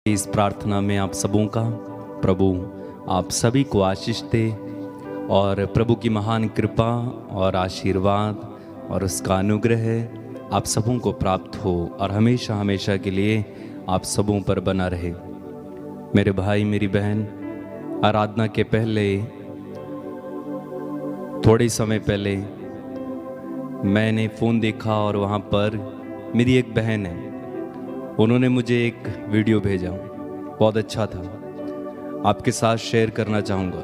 इस प्रार्थना में आप सबों का प्रभु आप सभी को आशीष दे और प्रभु की महान कृपा और आशीर्वाद और उसका अनुग्रह आप सबों को प्राप्त हो और हमेशा हमेशा के लिए आप सबों पर बना रहे। मेरे भाई मेरी बहन, आराधना के पहले थोड़े समय पहले मैंने फ़ोन देखा और वहाँ पर मेरी एक बहन है, उन्होंने मुझे एक वीडियो भेजा, बहुत अच्छा था, आपके साथ शेयर करना चाहूँगा।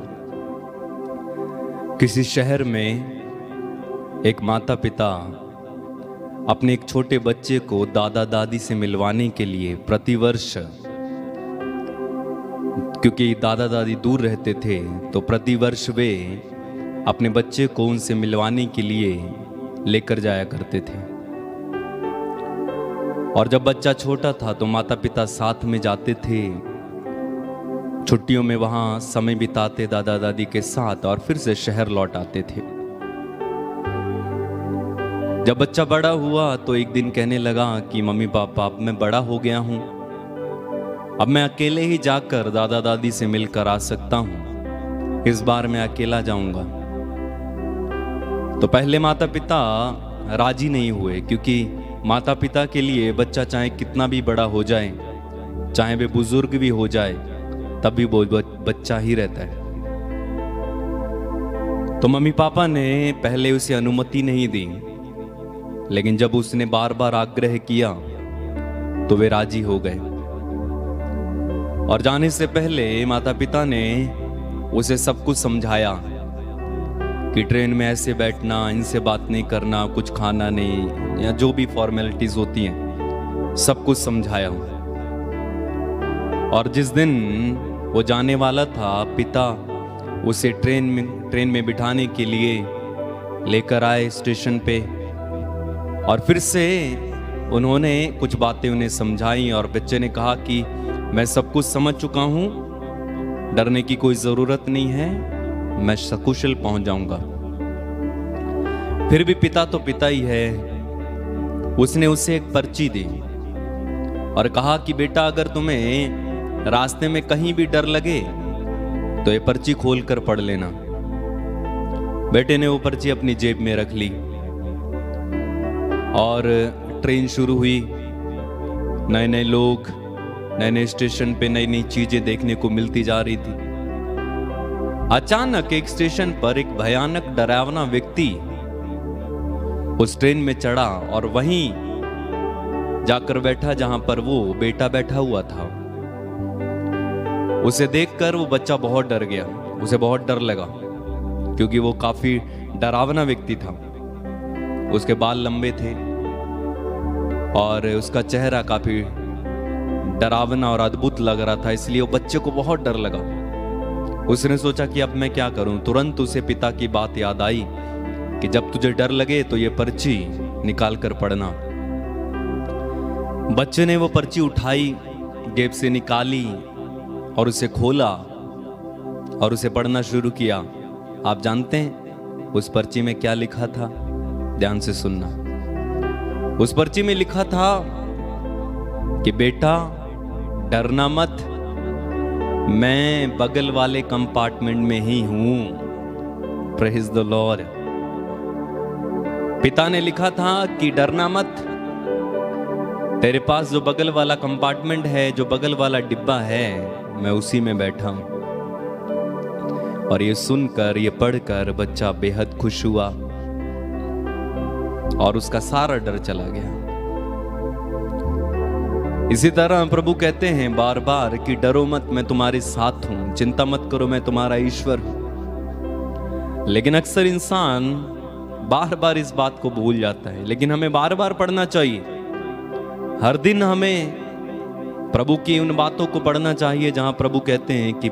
किसी शहर में एक माता पिता अपने एक छोटे बच्चे को दादा दादी से मिलवाने के लिए प्रतिवर्ष, क्योंकि दादा दादी दूर रहते थे तो प्रतिवर्ष वे अपने बच्चे को उनसे मिलवाने के लिए लेकर जाया करते थे। और जब बच्चा छोटा था तो माता पिता साथ में जाते थे, छुट्टियों में वहाँ समय बिताते दादा दादी के साथ और फिर से शहर लौट आते थे। जब बच्चा बड़ा हुआ तो एक दिन कहने लगा कि मम्मी पापा अब मैं बड़ा हो गया हूँ, अब मैं अकेले ही जाकर दादा दादी से मिलकर आ सकता हूँ, इस बार मैं अकेला जाऊँगा। तो पहले माता पिता राजी नहीं हुए, क्योंकि माता पिता के लिए बच्चा चाहे कितना भी बड़ा हो जाए, चाहे वे बुजुर्ग भी हो जाए, तब भी वो बच्चा ही रहता है। तो मम्मी पापा ने पहले उसे अनुमति नहीं दी, लेकिन जब उसने बार बार आग्रह किया तो वे राजी हो गए। और जाने से पहले माता पिता ने उसे सब कुछ समझाया कि ट्रेन में ऐसे बैठना, इनसे बात नहीं करना, कुछ खाना नहीं, या जो भी फॉर्मेलिटीज होती हैं सब कुछ समझाया। और जिस दिन वो जाने वाला था, पिता उसे ट्रेन में बिठाने के लिए लेकर आए स्टेशन पे, और फिर से उन्होंने कुछ बातें उन्हें समझाई और बच्चे ने कहा कि मैं सब कुछ समझ चुका हूँ, डरने की कोई ज़रूरत नहीं है, मैं सकुशल पहुंच जाऊंगा। फिर भी पिता तो पिता ही है, उसने उसे एक पर्ची दी और कहा कि बेटा अगर तुम्हें रास्ते में कहीं भी डर लगे तो ये पर्ची खोल कर पढ़ लेना। बेटे ने वो पर्ची अपनी जेब में रख ली और ट्रेन शुरू हुई। नए नए लोग, नए नए स्टेशन पे नई नई चीजें देखने को मिलती जा रही थी। अचानक एक स्टेशन पर एक भयानक डरावना व्यक्ति उस ट्रेन में चढ़ा और वहीं जाकर बैठा जहां पर वो बेटा बैठा हुआ था। उसे देखकर वो बच्चा बहुत डर गया, उसे बहुत डर लगा, क्योंकि वो काफी डरावना व्यक्ति था। उसके बाल लंबे थे और उसका चेहरा काफी डरावना और अद्भुत लग रहा था, इसलिए वो बच्चे को बहुत डर लगा। उसने सोचा कि अब मैं क्या करूं। तुरंत उसे पिता की बात याद आई कि जब तुझे डर लगे तो ये पर्ची निकाल कर पढ़ना। बच्चे ने वो पर्ची उठाई, जेब से निकाली और उसे खोला और उसे पढ़ना शुरू किया। आप जानते हैं उस पर्ची में क्या लिखा था? ध्यान से सुनना। उस पर्ची में लिखा था कि बेटा डरना मत, मैं बगल वाले कंपार्टमेंट में ही हूं। Praise the Lord. पिता ने लिखा था कि डरना मत, तेरे पास जो बगल वाला कंपार्टमेंट है, जो बगल वाला डिब्बा है, मैं उसी में बैठा हूं। और ये सुनकर, ये पढ़कर बच्चा बेहद खुश हुआ और उसका सारा डर चला गया। इसी तरह प्रभु कहते हैं बार बार कि डरो मत, मैं तुम्हारे साथ हूं, चिंता मत करो, मैं तुम्हारा ईश्वर हूं। लेकिन अक्सर इंसान बार बार इस बात को भूल जाता है, लेकिन हमें बार बार पढ़ना चाहिए। हर दिन हमें प्रभु की उन बातों को पढ़ना चाहिए जहां प्रभु कहते हैं कि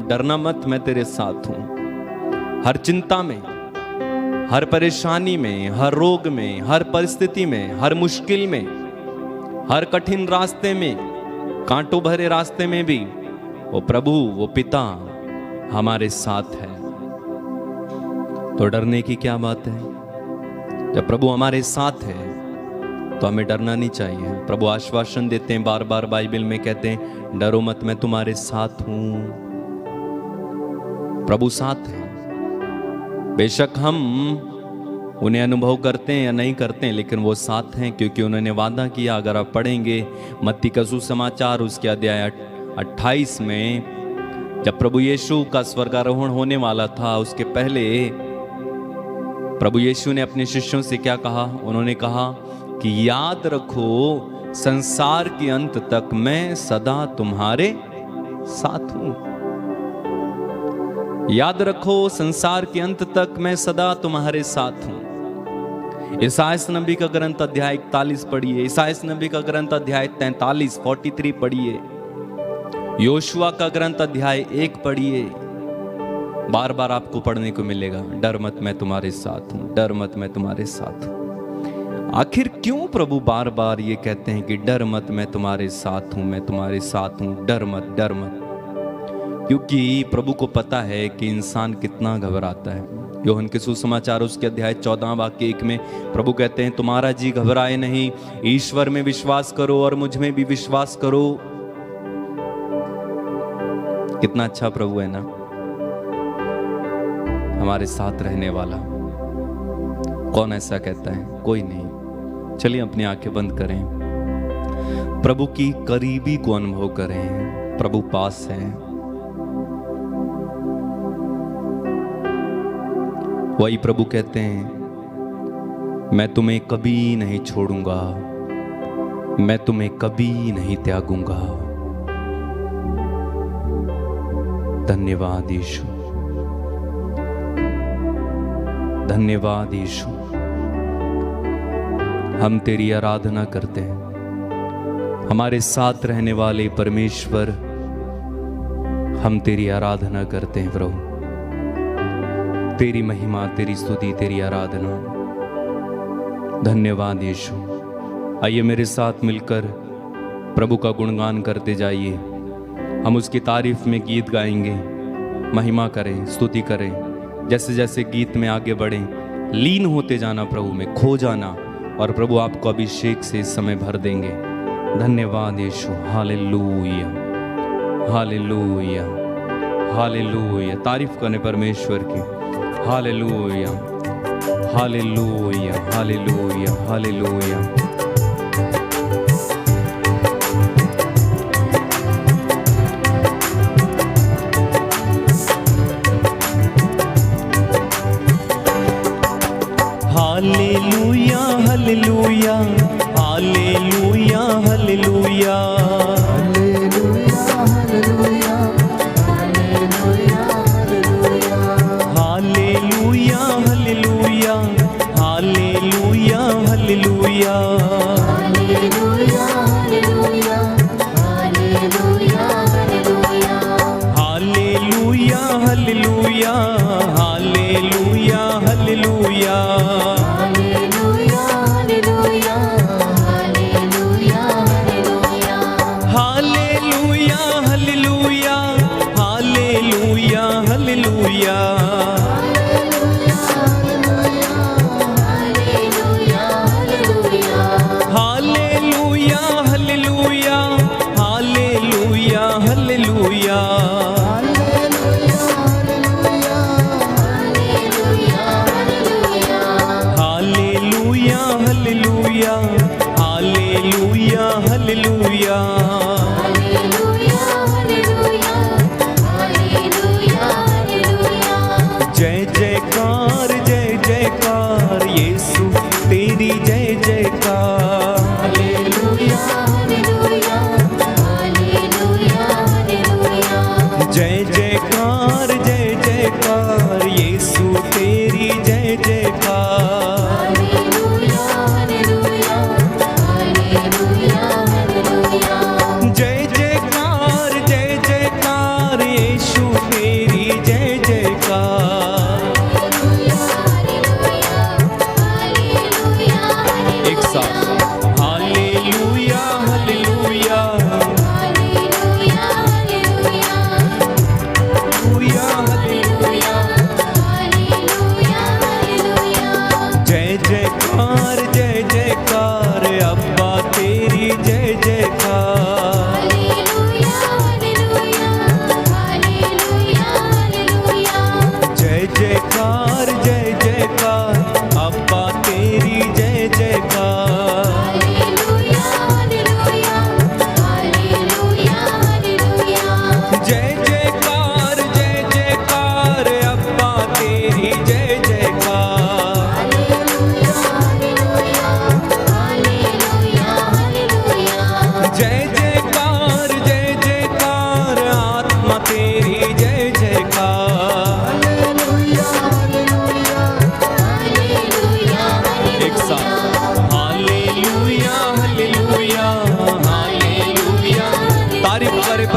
डरना मत, मैं तेरे साथ हूं। हर चिंता में, हर परेशानी में, हर रोग में, हर परिस्थिति में, हर मुश्किल में, हर कठिन रास्ते में, कांटों भरे रास्ते में भी वो प्रभु, वो पिता हमारे साथ है। तो डरने की क्या बात है? जब प्रभु हमारे साथ है तो हमें डरना नहीं चाहिए। प्रभु आश्वासन देते हैं, बार बार बाइबल में कहते हैं, डरो मत, मैं तुम्हारे साथ हूं। प्रभु साथ है। बेशक हम उन्हें अनुभव करते हैं या नहीं करते हैं, लेकिन वो साथ हैं, क्योंकि उन्होंने वादा किया। अगर आप पढ़ेंगे मत्ती का सुसमाचार उसके अध्याय 28 में, जब प्रभु यीशु का स्वर्गारोहण होने वाला था, उसके पहले प्रभु यीशु ने अपने शिष्यों से क्या कहा? उन्होंने कहा कि याद रखो संसार के अंत तक मैं सदा तुम्हारे साथ हूं। याद रखो संसार के अंत तक मैं सदा तुम्हारे साथ हूं। इसायाह नबी का ग्रंथ अध्याय 41 पढ़िए, इसायाह नबी का ग्रंथ अध्याय 43 पढ़िए, योशुआ का ग्रंथ अध्याय 1 पढ़िए। बार बार आपको पढ़ने को मिलेगा, डर मत मैं तुम्हारे साथ हूं, डर मत मैं तुम्हारे साथ हूं। आखिर क्यों प्रभु बार बार ये कहते हैं कि डर मत मैं तुम्हारे साथ हूं, मैं तुम्हारे साथ हूं, डर मत, डर मत? क्योंकि प्रभु को पता है कि इंसान कितना घबराता है। यूहन्ना के सुसमाचार उसके अध्याय 14 वाक्य 1 में प्रभु कहते हैं, तुम्हारा जी घबराए नहीं, ईश्वर में विश्वास करो और मुझ में भी विश्वास करो। कितना अच्छा प्रभु है ना, हमारे साथ रहने वाला। कौन ऐसा कहता है? कोई नहीं। चलिए अपनी आंखें बंद करें, प्रभु की करीबी को अनुभव करें। प्रभु पास है। वही प्रभु कहते हैं, मैं तुम्हें कभी नहीं छोड़ूंगा, मैं तुम्हें कभी नहीं त्यागूंगा। धन्यवाद यीशु, धन्यवाद यीशु। हम तेरी आराधना करते हैं, हमारे साथ रहने वाले परमेश्वर, हम तेरी आराधना करते हैं प्रभु। तेरी महिमा, तेरी स्तुति, तेरी आराधना। धन्यवाद यीशु। आइए मेरे साथ मिलकर प्रभु का गुणगान करते जाइए। हम उसकी तारीफ में गीत गाएंगे, महिमा करें, स्तुति करें। जैसे जैसे गीत में आगे बढ़ें, लीन होते जाना प्रभु में, खो जाना, और प्रभु आपको अभिषेक से इस समय भर देंगे। धन्यवाद यीशु। Hallelujah, hallelujah, hallelujah. तारीफ करें परमेश्वर की। Hallelujah, hallelujah, hallelujah, hallelujah. Hallelujah, hallelujah, hallelujah, hallelujah,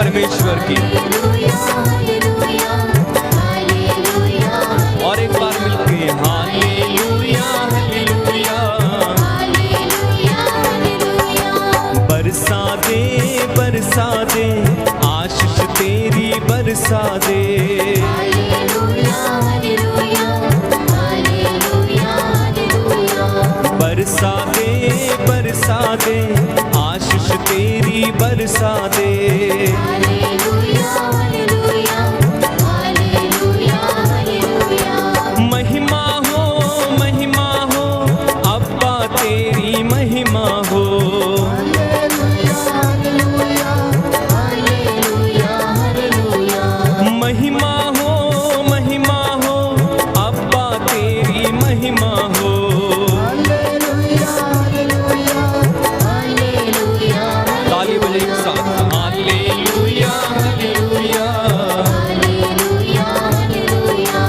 परमेश्वर की। और एक बार मिलके हालेलुया हालेलुया। बरसा दे आशीष तेरी बरसा दे। बरसा दे आशीष तेरी बरसा दे। महिमा हो अब्बा तेरी महिमा हो। महिमा हो अब्बा तेरी महिमा हो। ताली बजाइए एक साथ। Hallelujah hallelujah hallelujah hallelujah.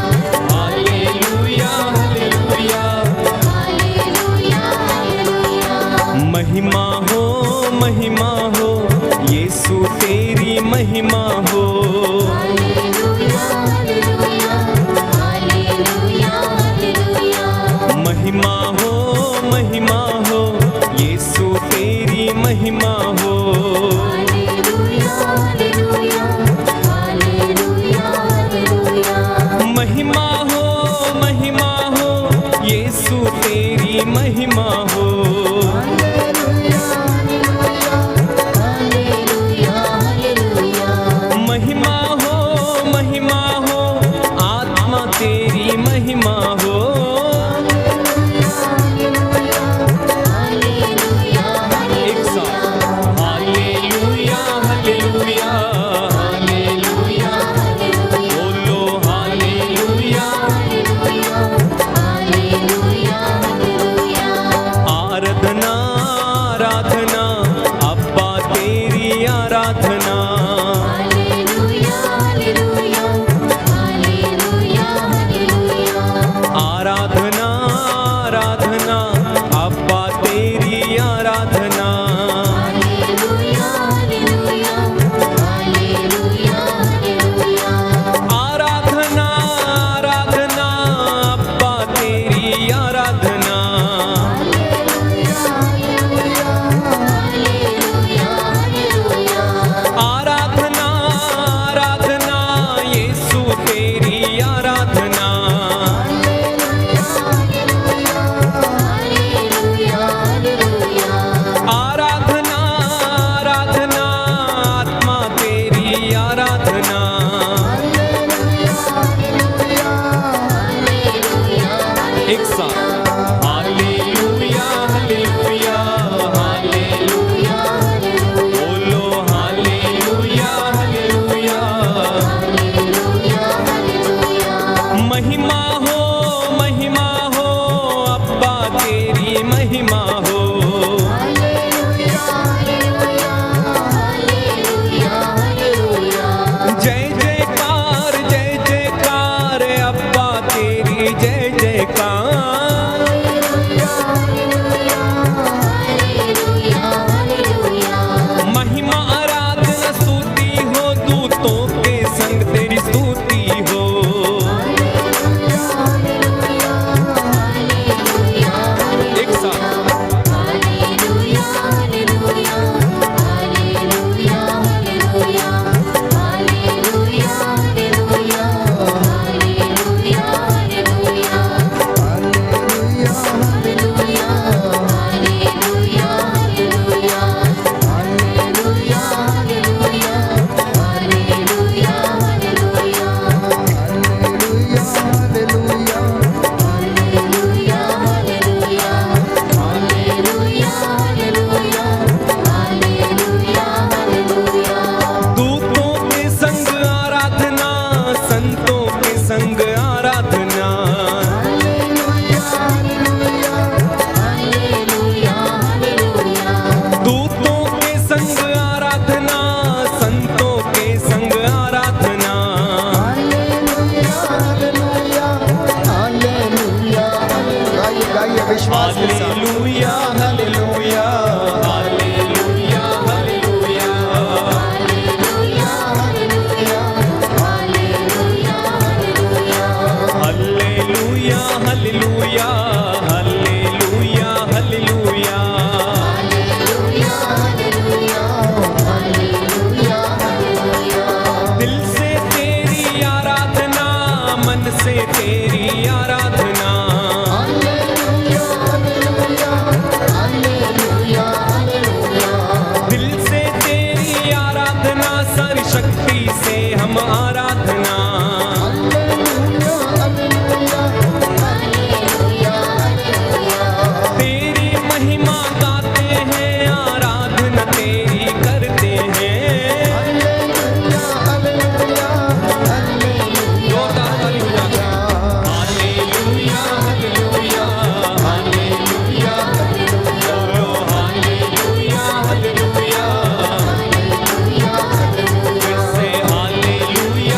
महिमा हो यीशु तेरी महिमा हो। महिमा हो यीशु तेरी महिमा हो। महिमा हो यीशु तेरी महिमा हो। तेरी आराधना, दिल से तेरी आराधना, सारी शक्ति से हम आराधना, तेरी महिमा गाते हैं, आराधना तेरी करते हैं। जोरदार ताली हो जाए। Hallelujah hallelujah hallelujah hallelujah hallelujah, फिर से hallelujah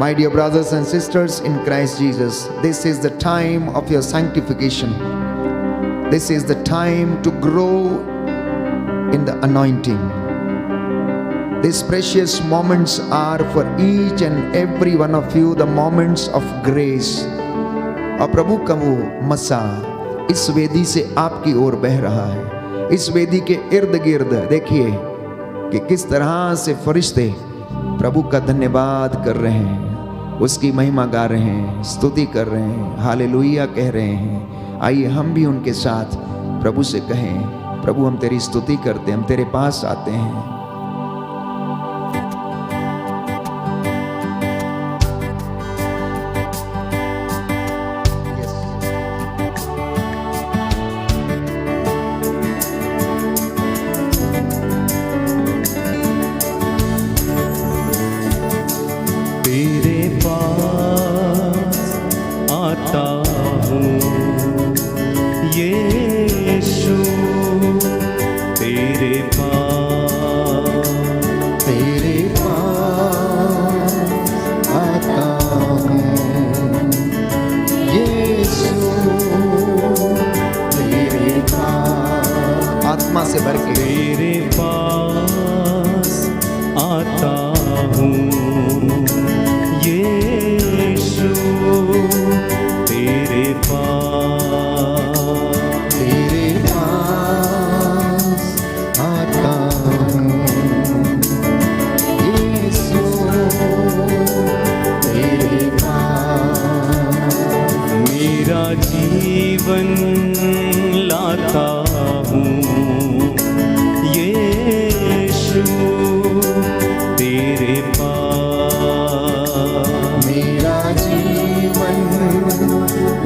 My dear brothers and sisters in Christ Jesus, this is the time of your sanctification. This is the time to grow in the anointing. These precious moments are for each and every one of you the moments of grace. और प्रभु का वो मसा इस वेदी से आपकी ओर बह रहा है। इस वेदी के इर्द गिर्द देखिए कि किस तरह से फरिश्ते प्रभु का धन्यवाद कर रहे हैं, उसकी महिमा गा रहे हैं, स्तुति कर रहे हैं, हालेलुया कह रहे हैं। आइए हम भी उनके साथ प्रभु से कहें, प्रभु हम तेरी स्तुति करते हैं, हम तेरे पास आते हैं। तेरे पास आता हूँ यीशु, तेरे पास आता हूँ यीशु, तेरे पास आत्मा से भर के तेरे पास आता हूँ यीशु, तेरे पास आता हूँ यीशु, तेरे पास मेरा जीवन लाता हूँ यीशु, तेरे पास मेरा जीवन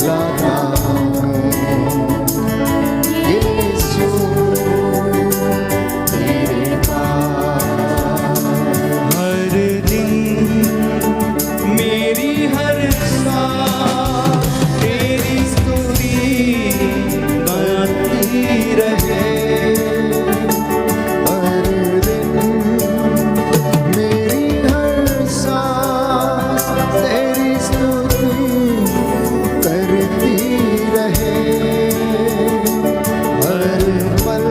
लाता हूँ यीशु, तेरे पास हर दिन मेरी हर सांस तेरी स्तुति गाती रहे। हर दिन मेरी हर सांस तेरी स्तुति करती रहे। हर पल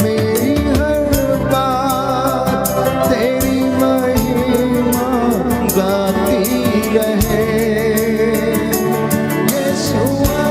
मेरी हर बात तेरी महिमा गाती रहे। यीशुआ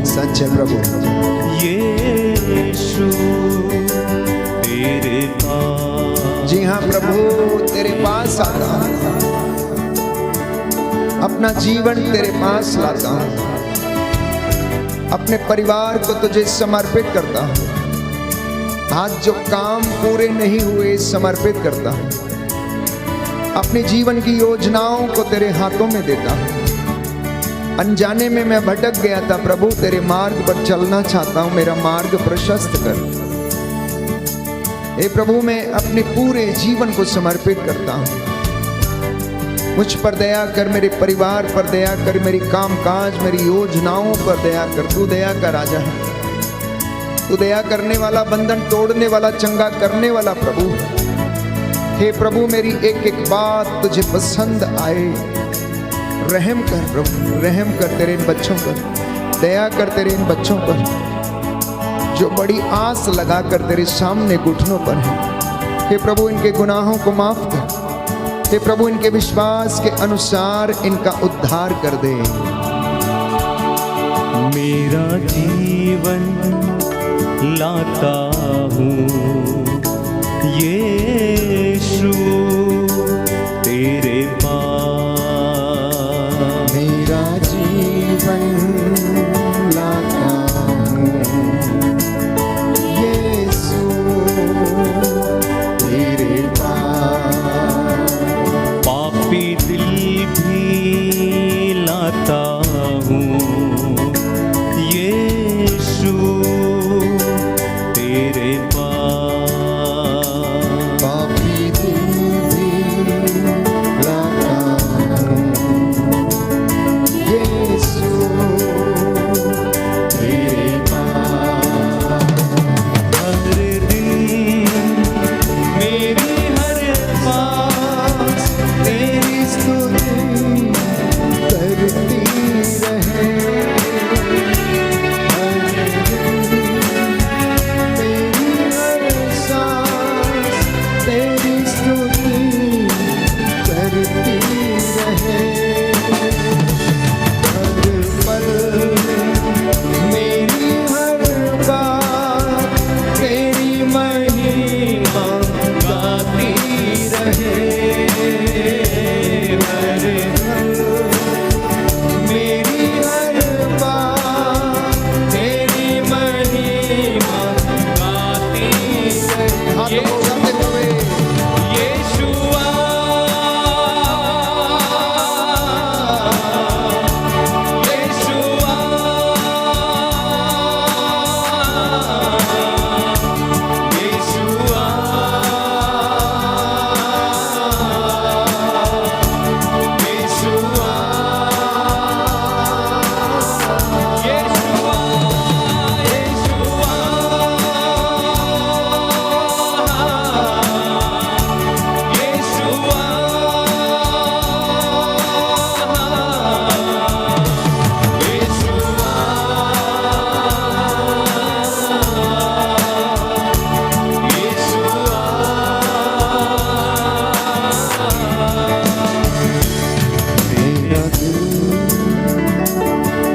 सच है प्रभु, यीशु तेरे पास। जी हाँ प्रभु तेरे पास आता हूँ, अपना जीवन तेरे पास लाता हूँ, अपने परिवार को तुझे समर्पित करता हूँ। आज जो काम पूरे नहीं हुए समर्पित करता हूँ, अपने जीवन की योजनाओं को तेरे हाथों में देता हूँ। अनजाने में मैं भटक गया था प्रभु, तेरे मार्ग पर चलना चाहता हूँ, मेरा मार्ग प्रशस्त कर। हे प्रभु मैं अपने पूरे जीवन को समर्पित करता हूँ। मुझ पर दया कर, मेरे परिवार पर दया कर, मेरी कामकाज मेरी योजनाओं पर दया कर। तू दया का राजा है, तू दया करने वाला, बंधन तोड़ने वाला, चंगा करने वाला प्रभु। हे प्रभु मेरी एक एक बात तुझे पसंद आए। रहम कर प्रभु, रहम कर तेरे इन बच्चों पर, दया कर तेरे इन बच्चों पर जो बड़ी आस लगा कर तेरे सामने घुटनों पर है। हे प्रभु इनके गुनाहों को माफ कर। हे प्रभु इनके विश्वास के अनुसार इनका उद्धार कर दे। मेरा जीवन लाता हूँ यीशु तेरे पास। मेरा जीवन लाता हूँ यीशु तेरे पास। पापी दिल भी लाता हूँ यीशु तेरे पास। पापी दिल भी लाता हूँ यीशु तेरे पास। हर दिन मेरी हर सांस तेरी स्तुति करती रहे। मेरी हर सांस तेरी स्तुति करती रहे। हर पल मेरी हर बात तेरी महिमा गाती रहे। हर पल मेरी हर बात तेरी महिमा गाती रहे। हाथ को गाते हुए यीशुआ यीशुआ यीशुआ यीशुआ मेरा दिल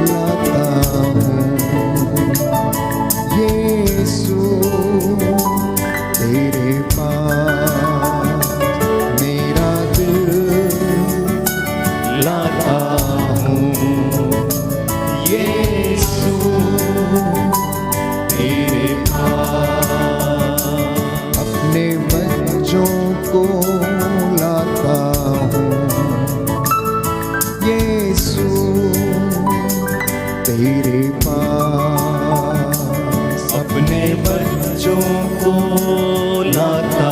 लाता हूँ यीशु तेरे पास। मेरा दिल लाता हूँ यीशु तेरे पास। अपने बच्चों को लाता हूँ यीशु तेरे पास। अपने बच्चों को लाता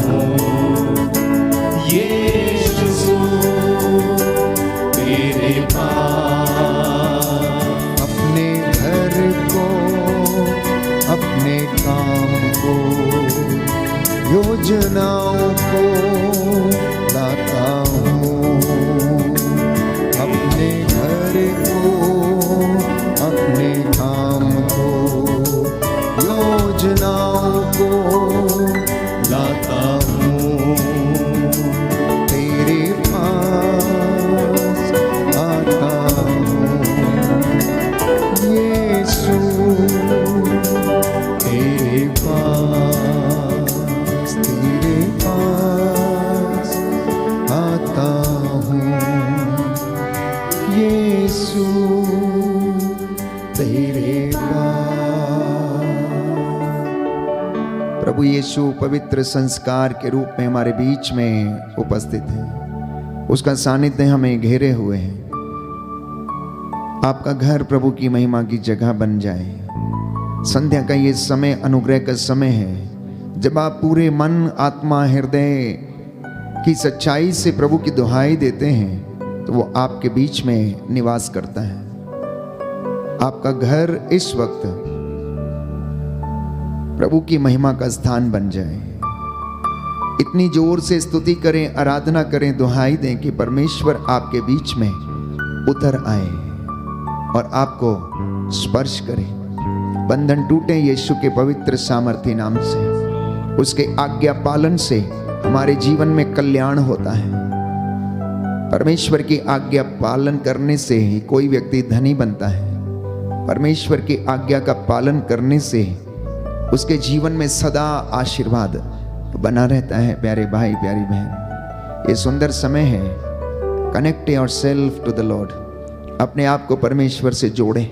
हूँ यीशु तेरे पास। अपने घर को, अपने काम को, योजनाओं को लाता हूँ। अपने घर को, अपने काम को, योजनाओं को लाता हूँ तेरे पास आता हूँ यीशु तेरे पास आता हूँ यीशु तेरे पास। प्रभु यीशु पवित्र संस्कार के रूप में हमारे बीच में उपस्थित है। उसका सानिध्य हमें घेरे हुए है। आपका घर प्रभु की महिमा की जगह बन जाए। संध्या का ये समय अनुग्रह का समय है, जब आप पूरे मन, आत्मा, हृदय की सच्चाई से प्रभु की दुहाई देते हैं तो वो आपके बीच में निवास करता है। आपका घर इस वक्त प्रभु की महिमा का स्थान बन जाए। इतनी जोर से स्तुति करें, आराधना करें, दुहाई दें कि परमेश्वर आपके बीच में उतर आए और आपको स्पर्श करें। बंधन टूटे यीशु के पवित्र सामर्थी नाम से। उसके आज्ञा पालन से हमारे जीवन में कल्याण होता है। परमेश्वर की आज्ञा पालन करने से ही कोई व्यक्ति धनी बनता है। परमेश्वर की आज्ञा का पालन करने से उसके जीवन में सदा आशीर्वाद बना रहता है। प्यारे भाई, प्यारी बहन, ये सुंदर समय है। Connect yourself to the Lord. अपने आप को परमेश्वर से जोड़ें।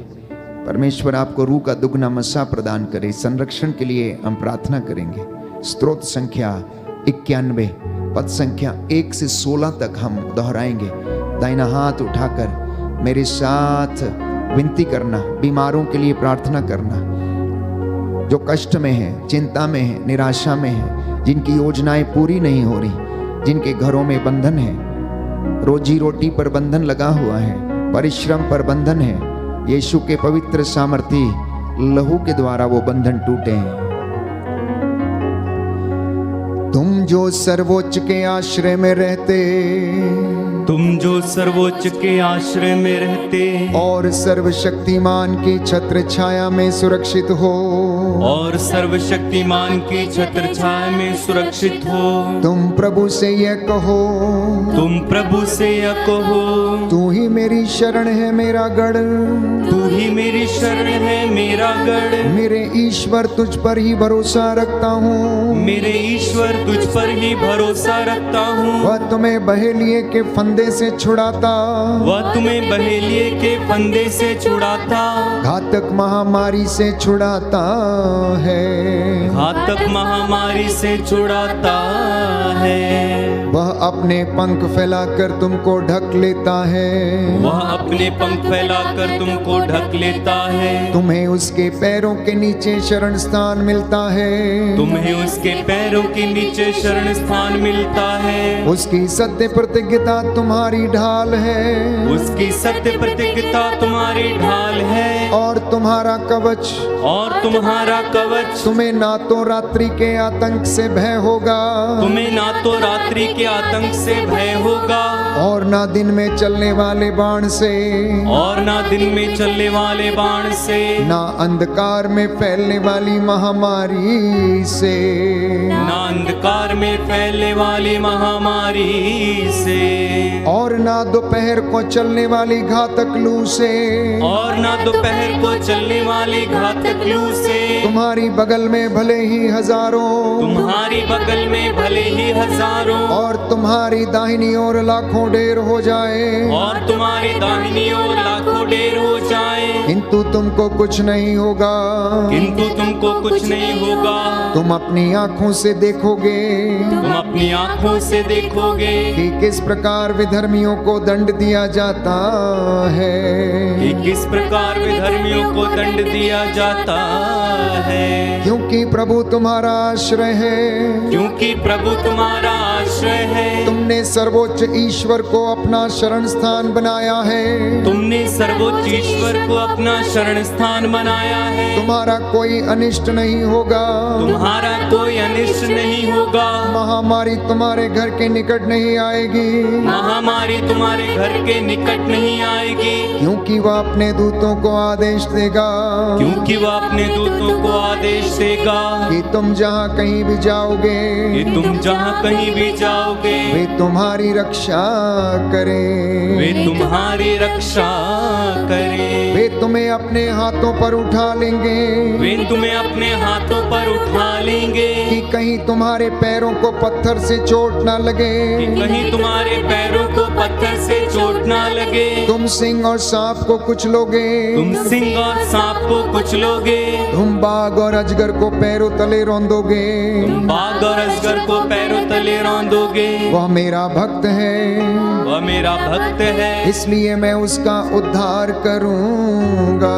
परमेश्वर आपको रूह का दुगना मसा प्रदान करे। संरक्षण के लिए हम प्रार्थना करेंगे। स्तोत्र संख्या 91 पद संख्या 1 से 16 तक हम दोहराएंगे। दाहिना हाथ उठाकर मेरे साथ विनती करना, बीमारों के लिए प्रार्थना करना, जो कष्ट में है, चिंता में है, निराशा में है, जिनकी योजनाएं पूरी नहीं हो रही, जिनके घरों में बंधन है, रोजी रोटी पर बंधन लगा हुआ है, परिश्रम पर बंधन है, यीशु के पवित्र सामर्थी लहू के द्वारा वो बंधन टूटे हैं। तुम जो सर्वोच्च के आश्रय में रहते, तुम जो सर्वोच्च के आश्रय में रहते और सर्वशक्तिमान की छत्र छाया में सुरक्षित हो, और सर्वशक्तिमान की छत्र छाया में सुरक्षित हो, तुम प्रभु से यह कहो, तुम प्रभु से यह कहो, तू ही मेरी शरण है मेरा गढ़, तू ही मेरी शरण है मेरा गढ़, मेरे ईश्वर तुझ पर ही भरोसा रखता हूँ, मेरे ईश्वर तुझ पर ही भरोसा रखता हूँ। वह तुम्हें बहेलिए के फंदे से छुड़ाता, वह तुम्हें बहेलिए के फंदे से छुड़ाता, घातक महामारी से छुड़ाता है, घातक महामारी से छुड़ाता है। वह अपने पंख फैलाकर तुमको ढक लेता है, वह अपने पंख फैलाकर तुमको ढक लेता है, तुम्हें उसके पैरों के नीचे शरण स्थान मिलता है, तुम्हें उसके पैरों के नीचे शरण स्थान मिलता है। उसकी सत्य प्रतिज्ञता तुम्हारी ढाल है, उसकी सत्य प्रतिज्ञता तुम्हारी ढाल है, और तुम्हारा कवच, और तुम्हारा कवच, तुम्हें ना तो रात्रि के आतंक से भय होगा, तुम्हें ना तो रात्रि के आतंक से भय होगा, और ना दिन में चलने वाले बाण से, और ना दिन में चलने वाले बाण से, ना अंधकार में फैलने वाली महामारी से, ना अंधकार में फैलने वाली महामारी से, और ना दोपहर को चलने वाली घातक लू से, और ना दोपहर को चलने वाली घातक लू से। तुम्हारी बगल में भले ही हजारों, तुम्हारी बगल में भले ही हजारों, और तुम्हारी दाहिनी ओर लाखों ढेर हो जाए, और तुम्हारी दाहिनी ओर लाखों ढेर हो जाए, किंतु तुमको कुछ नहीं होगा, किंतु तुमको कुछ नहीं होगा। तुम अपनी आंखों से देखोगे, तुम अपनी आंखों से देखोगे कि किस प्रकार विधर्मियों को दंड दिया जाता है, कि किस प्रकार विधर्मियों को दंड दिया जाता है। क्योंकि प्रभु तुम्हारा आश्रय है, क्योंकि प्रभु तुम्हारा आश्रय है। तुमने सर्वोच्च ईश्वर को अपना शरण स्थान बनाया है, तुमने सर्वोच्च ईश्वर को अपना शरण स्थान बनाया है। तुम्हारा कोई अनिष्ट नहीं होगा, तुम्हारा कोई अनिष्ट नहीं होगा। महामारी तुम्हारे घर के निकट नहीं आएगी, महामारी तुम्हारे घर के निकट नहीं आएगी, क्योंकि वह अपने दूतों को आदेश देगा, क्योंकि वह अपने दूतों को आदेश देगा कि तुम जहाँ कहीं भी जाओगे, कि तुम जहाँ कहीं भी जाओगे, वे तुम्हारी रक्षा करें, वे तुम्हारी रक्षा करें। वे तुम्हें अपने हाथों पर उठा लेंगे, वे तुम्हें अपने हाथों पर उठा लेंगे, कि कहीं तुम्हारे पैरों को पत्थर से चोट ना लगे, कि कहीं तुम्हारे पैरों को पत्थर से चोट ना लगे। तुम सिंह और सांप को कुचलोगे, तुम सिंह और सांप को कुचलोगे, तुम बाघ और अजगर को पैरों तले रौंदोगे, तुम बाघ और अजगर को पैरों तले रौंदोगे। वह मेरा भक्त है, वह मेरा भक्त है, इसलिए मैं उसका उद्धार करूंगा,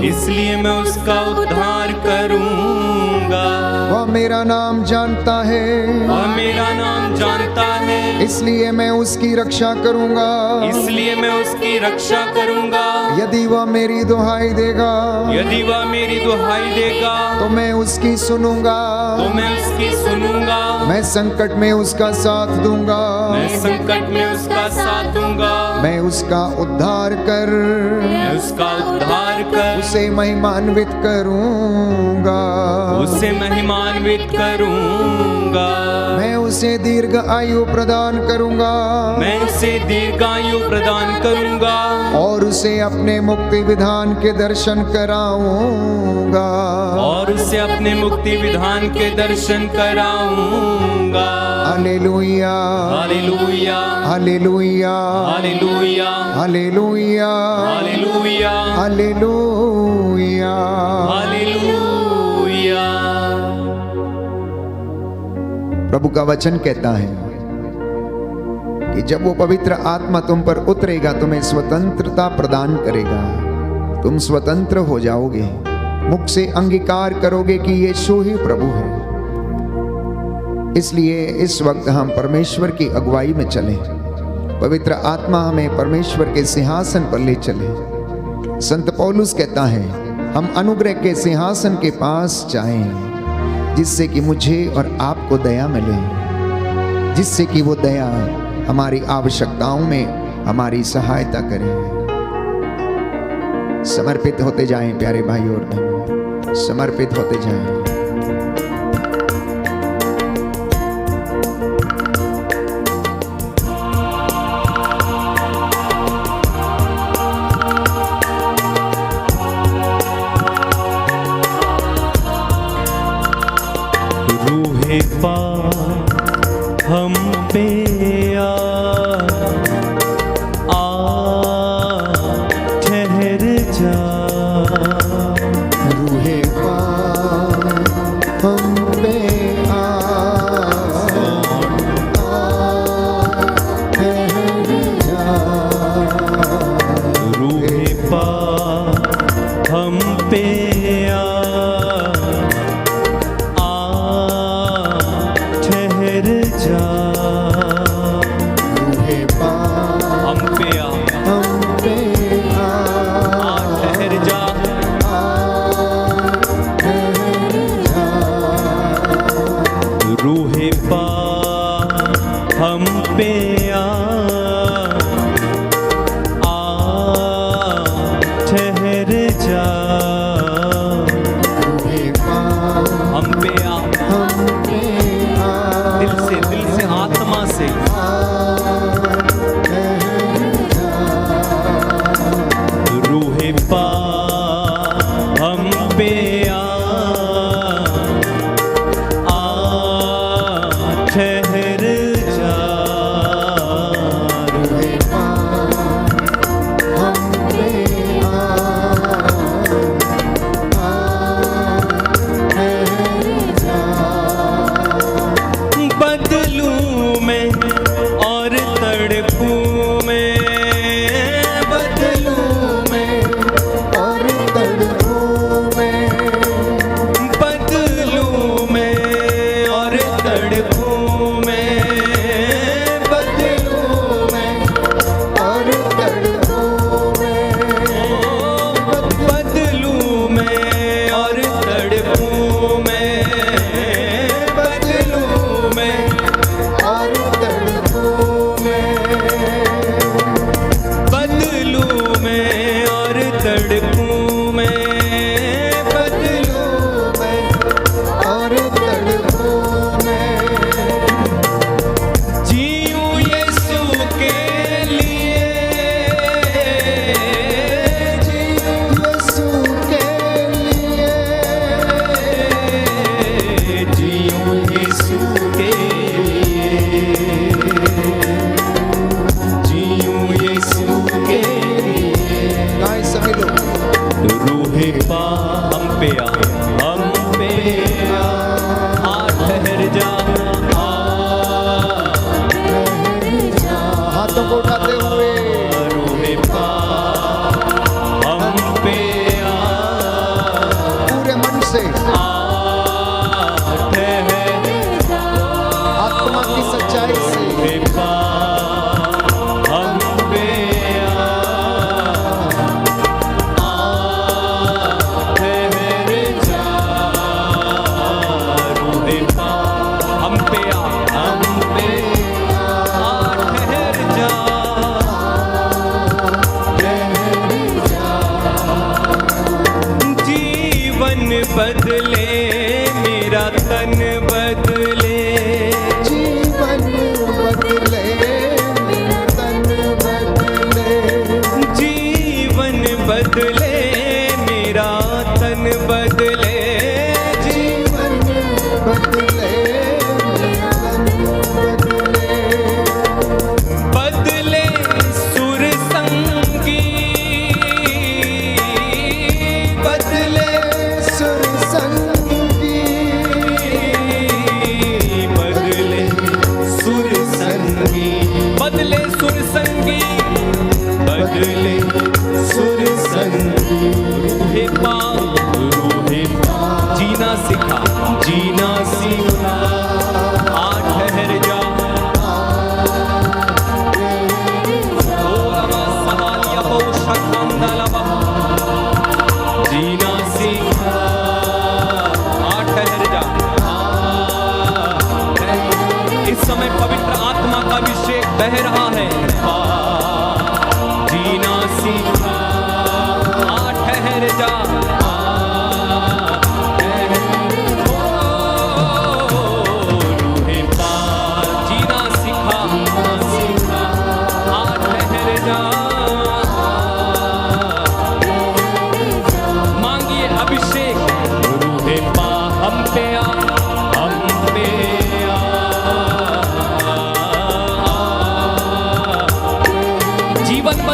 इसलिए मैं उसका उद्धार करूंगा। वह मेरा नाम जानता है, वह मेरा नाम जानता है, इसलिए मैं उसकी रक्षा करूंगा, इसलिए मैं उसकी उसकी रक्षा करूंगा। यदि वह मेरी दुहाई देगा, यदि वह मेरी दुहाई देगा, तो मैं उसकी सुनूंगा। तो मैं उसकी सुनूंगा। मैं संकट में उसका साथ दूंगा। मैं संकट में उसका साथ दूंगा। मैं उसका उद्धार कर, मैं उसका उद्धार कर, उसे महिमान्वित करूंगा। उसे महिमान्वित करूंगा। मैं उसे दीर्घ आयु प्रदान करूंगा। मैं उसे दीर्घायु प्रदान करूंगा। और उसे अपने मुक्ति विधान के दर्शन कराऊंगा। और उसे अपने मुक्ति विधान के दर्शन कराऊंगा। Hallelujah, hallelujah, hallelujah, hallelujah, hallelujah, hallelujah, hallelujah. Hallelujah. प्रभु का वचन कहता है कि जब वो पवित्र आत्मा तुम पर उतरेगा, तुम्हें स्वतंत्रता प्रदान करेगा। तुम स्वतंत्र हो जाओगे, मुख से अंगीकार करोगे कि यीशु ही प्रभु है। इसलिए इस वक्त हम परमेश्वर की अगुवाई में चलें। पवित्र आत्मा हमें परमेश्वर के सिंहासन पर ले चले। संत पौलुस कहता है, हम अनुग्रह के सिंहासन के पास जाएं, जिससे कि मुझे और आपको दया मिले, जिससे कि वो दया हमारी आवश्यकताओं में हमारी सहायता करे। समर्पित होते जाएं प्यारे भाई और बहनों, समर्पित होते जाएं। रूहे पाक हम पे आ ठहर जा। रूहे पाक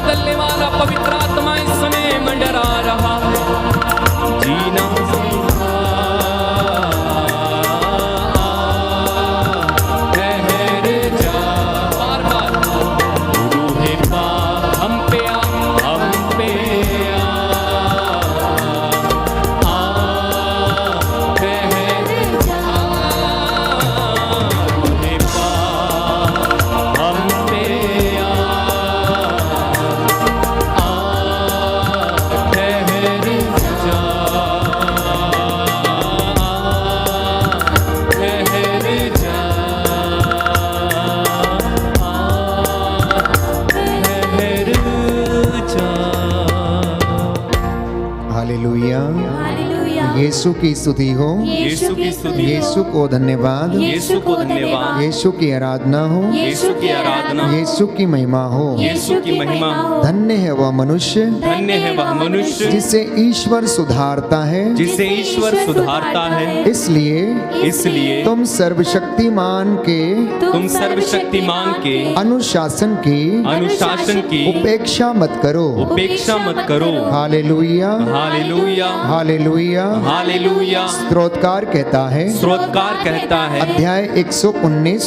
बदलने वाला पवित्र आत्मा इस समय मंडरा रहा है। जीना यीशु की स्तुति हो, यीशु की स्तुति, यीशु को धन्यवाद, यीशु को धन्यवाद, यीशु की आराधना हो, यीशु की आराधना, यीशु की महिमा हो। यीशु की महिमा हो। धन्य है वह मनुष्य, धन्य है वह मनुष्य जिसे ईश्वर सुधारता है, जिसे ईश्वर सुधारता है। इसलिए तुम सर्वशक्तिमान के अनुशासन की उपेक्षा मत करो। Hallelujah, hallelujah, hallelujah, hallelujah. स्तोत्रकार कहता है अध्याय 119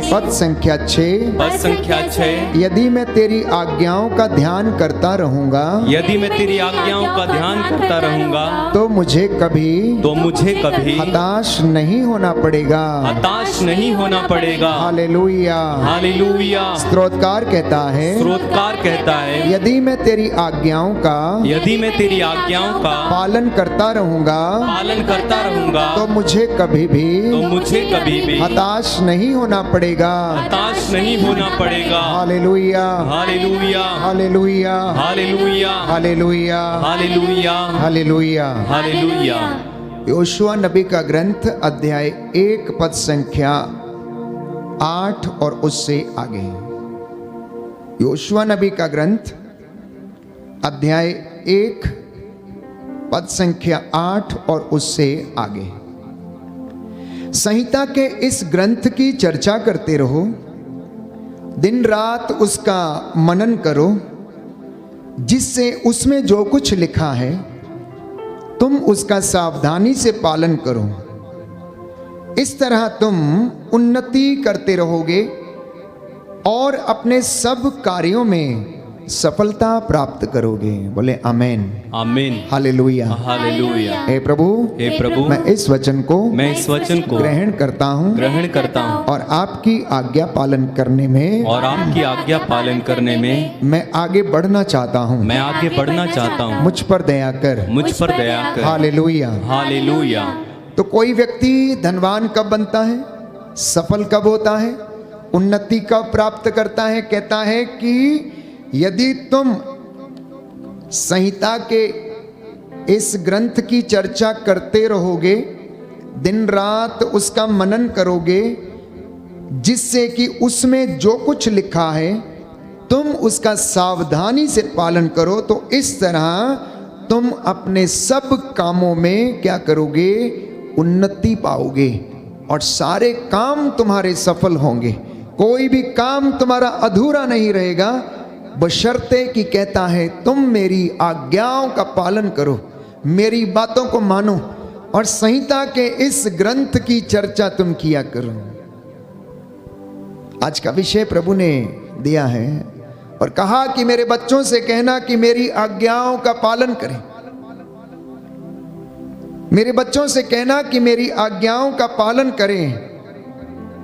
पद संख्या 6, यदि मैं तेरी आज्ञाओं का ध्यान करता रहूंगा, तो मुझे कभी हताश नहीं होना पड़ेगा। Hallelujah, hallelujah. स्तोत्रकार कहता है यदि मैं तेरी आज्ञाओं का पालन करता रहूंगा, तो मुझे कभी भी हताश नहीं होना पड़ेगा। Hallelujah, hallelujah, hallelujah, hallelujah, hallelujah, hallelujah, hallelujah, hallelujah. योशुआ नबी का ग्रंथ अध्याय 1 पद संख्या 8 और उससे आगे। योशुआ नबी का ग्रंथ अध्याय 1 पद संख्या 8 और उससे आगे। संहिता के इस ग्रंथ की चर्चा करते रहो, दिन रात उसका मनन करो, जिससे उसमें जो कुछ लिखा है तुम उसका सावधानी से पालन करो। इस तरह तुम उन्नति करते रहोगे और अपने सब कार्यों में सफलता प्राप्त करोगे। बोले आमेन, आमीन, हालेलुया, हालेलुया। हे प्रभु, मैं इस वचन को ग्रहण करता हूँ और आपकी आज्ञा पालन करने में मैं आगे बढ़ना चाहता हूँ। मुझ पर दया कर। Hallelujah, hallelujah. तो कोई व्यक्ति धनवान कब बनता है, सफल कब होता है, उन्नति कब प्राप्त करता है? कहता है कि यदि तुम संहिता के इस ग्रंथ की चर्चा करते रहोगे, दिन रात उसका मनन करोगे, जिससे कि उसमें जो कुछ लिखा है तुम उसका सावधानी से पालन करो, तो इस तरह तुम अपने सब कामों में क्या करोगे? उन्नति पाओगे और सारे काम तुम्हारे सफल होंगे। कोई भी काम तुम्हारा अधूरा नहीं रहेगा, बशर्ते कि कहता है तुम मेरी आज्ञाओं का पालन करो, मेरी बातों को मानो और संहिता के इस ग्रंथ की चर्चा तुम किया करो। आज का विषय प्रभु ने दिया है और कहा कि मेरे बच्चों से कहना कि मेरी आज्ञाओं का पालन करें। मेरे बच्चों से कहना कि मेरी आज्ञाओं का पालन करें।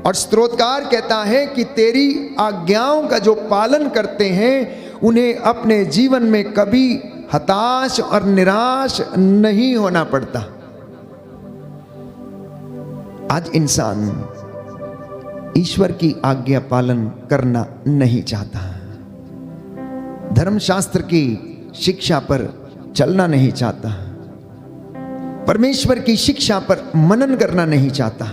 और स्तोत्रकार कहता है कि तेरी आज्ञाओं का जो पालन करते हैं उन्हें अपने जीवन में कभी हताश और निराश नहीं होना पड़ता। आज इंसान ईश्वर की आज्ञा पालन करना नहीं चाहता, धर्मशास्त्र की शिक्षा पर चलना नहीं चाहता, परमेश्वर की शिक्षा पर मनन करना नहीं चाहता।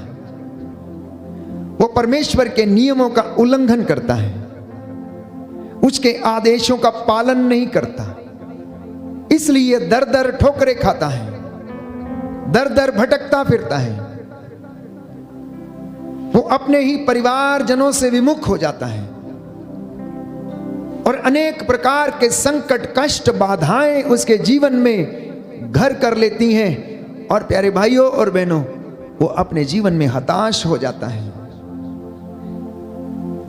वो परमेश्वर के नियमों का उल्लंघन करता है, उसके आदेशों का पालन नहीं करता, इसलिए दर दर ठोकरें खाता है, दर दर भटकता फिरता है। वो अपने ही परिवारजनों से विमुख हो जाता है। और अनेक प्रकार के संकट, कष्ट, बाधाएं उसके जीवन में घर कर लेती हैं। और प्यारे भाइयों और बहनों, वो अपने जीवन में हताश हो जाता है।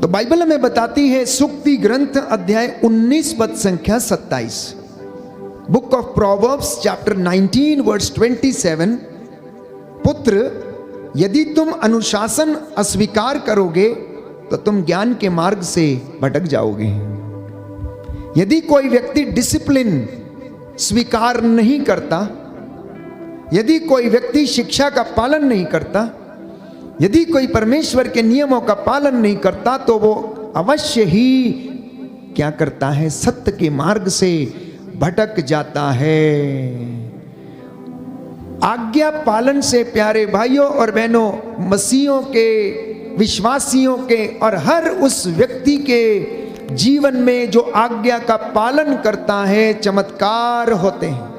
तो बाइबल हमें बताती है, सूक्ति ग्रंथ अध्याय 19 पद संख्या 27, book of Proverbs chapter 19 verse 27, पुत्र यदि तुम अनुशासन अस्वीकार करोगे तो तुम ज्ञान के मार्ग से भटक जाओगे। यदि कोई व्यक्ति डिसिप्लिन स्वीकार नहीं करता, यदि कोई व्यक्ति शिक्षा का पालन नहीं करता, यदि कोई परमेश्वर के नियमों का पालन नहीं करता, तो वो अवश्य ही क्या करता है? सत्य के मार्ग से भटक जाता है। आज्ञा पालन से प्यारे भाइयों और बहनों, मसीहों के, विश्वासियों के और हर उस व्यक्ति के जीवन में जो आज्ञा का पालन करता है, चमत्कार होते हैं।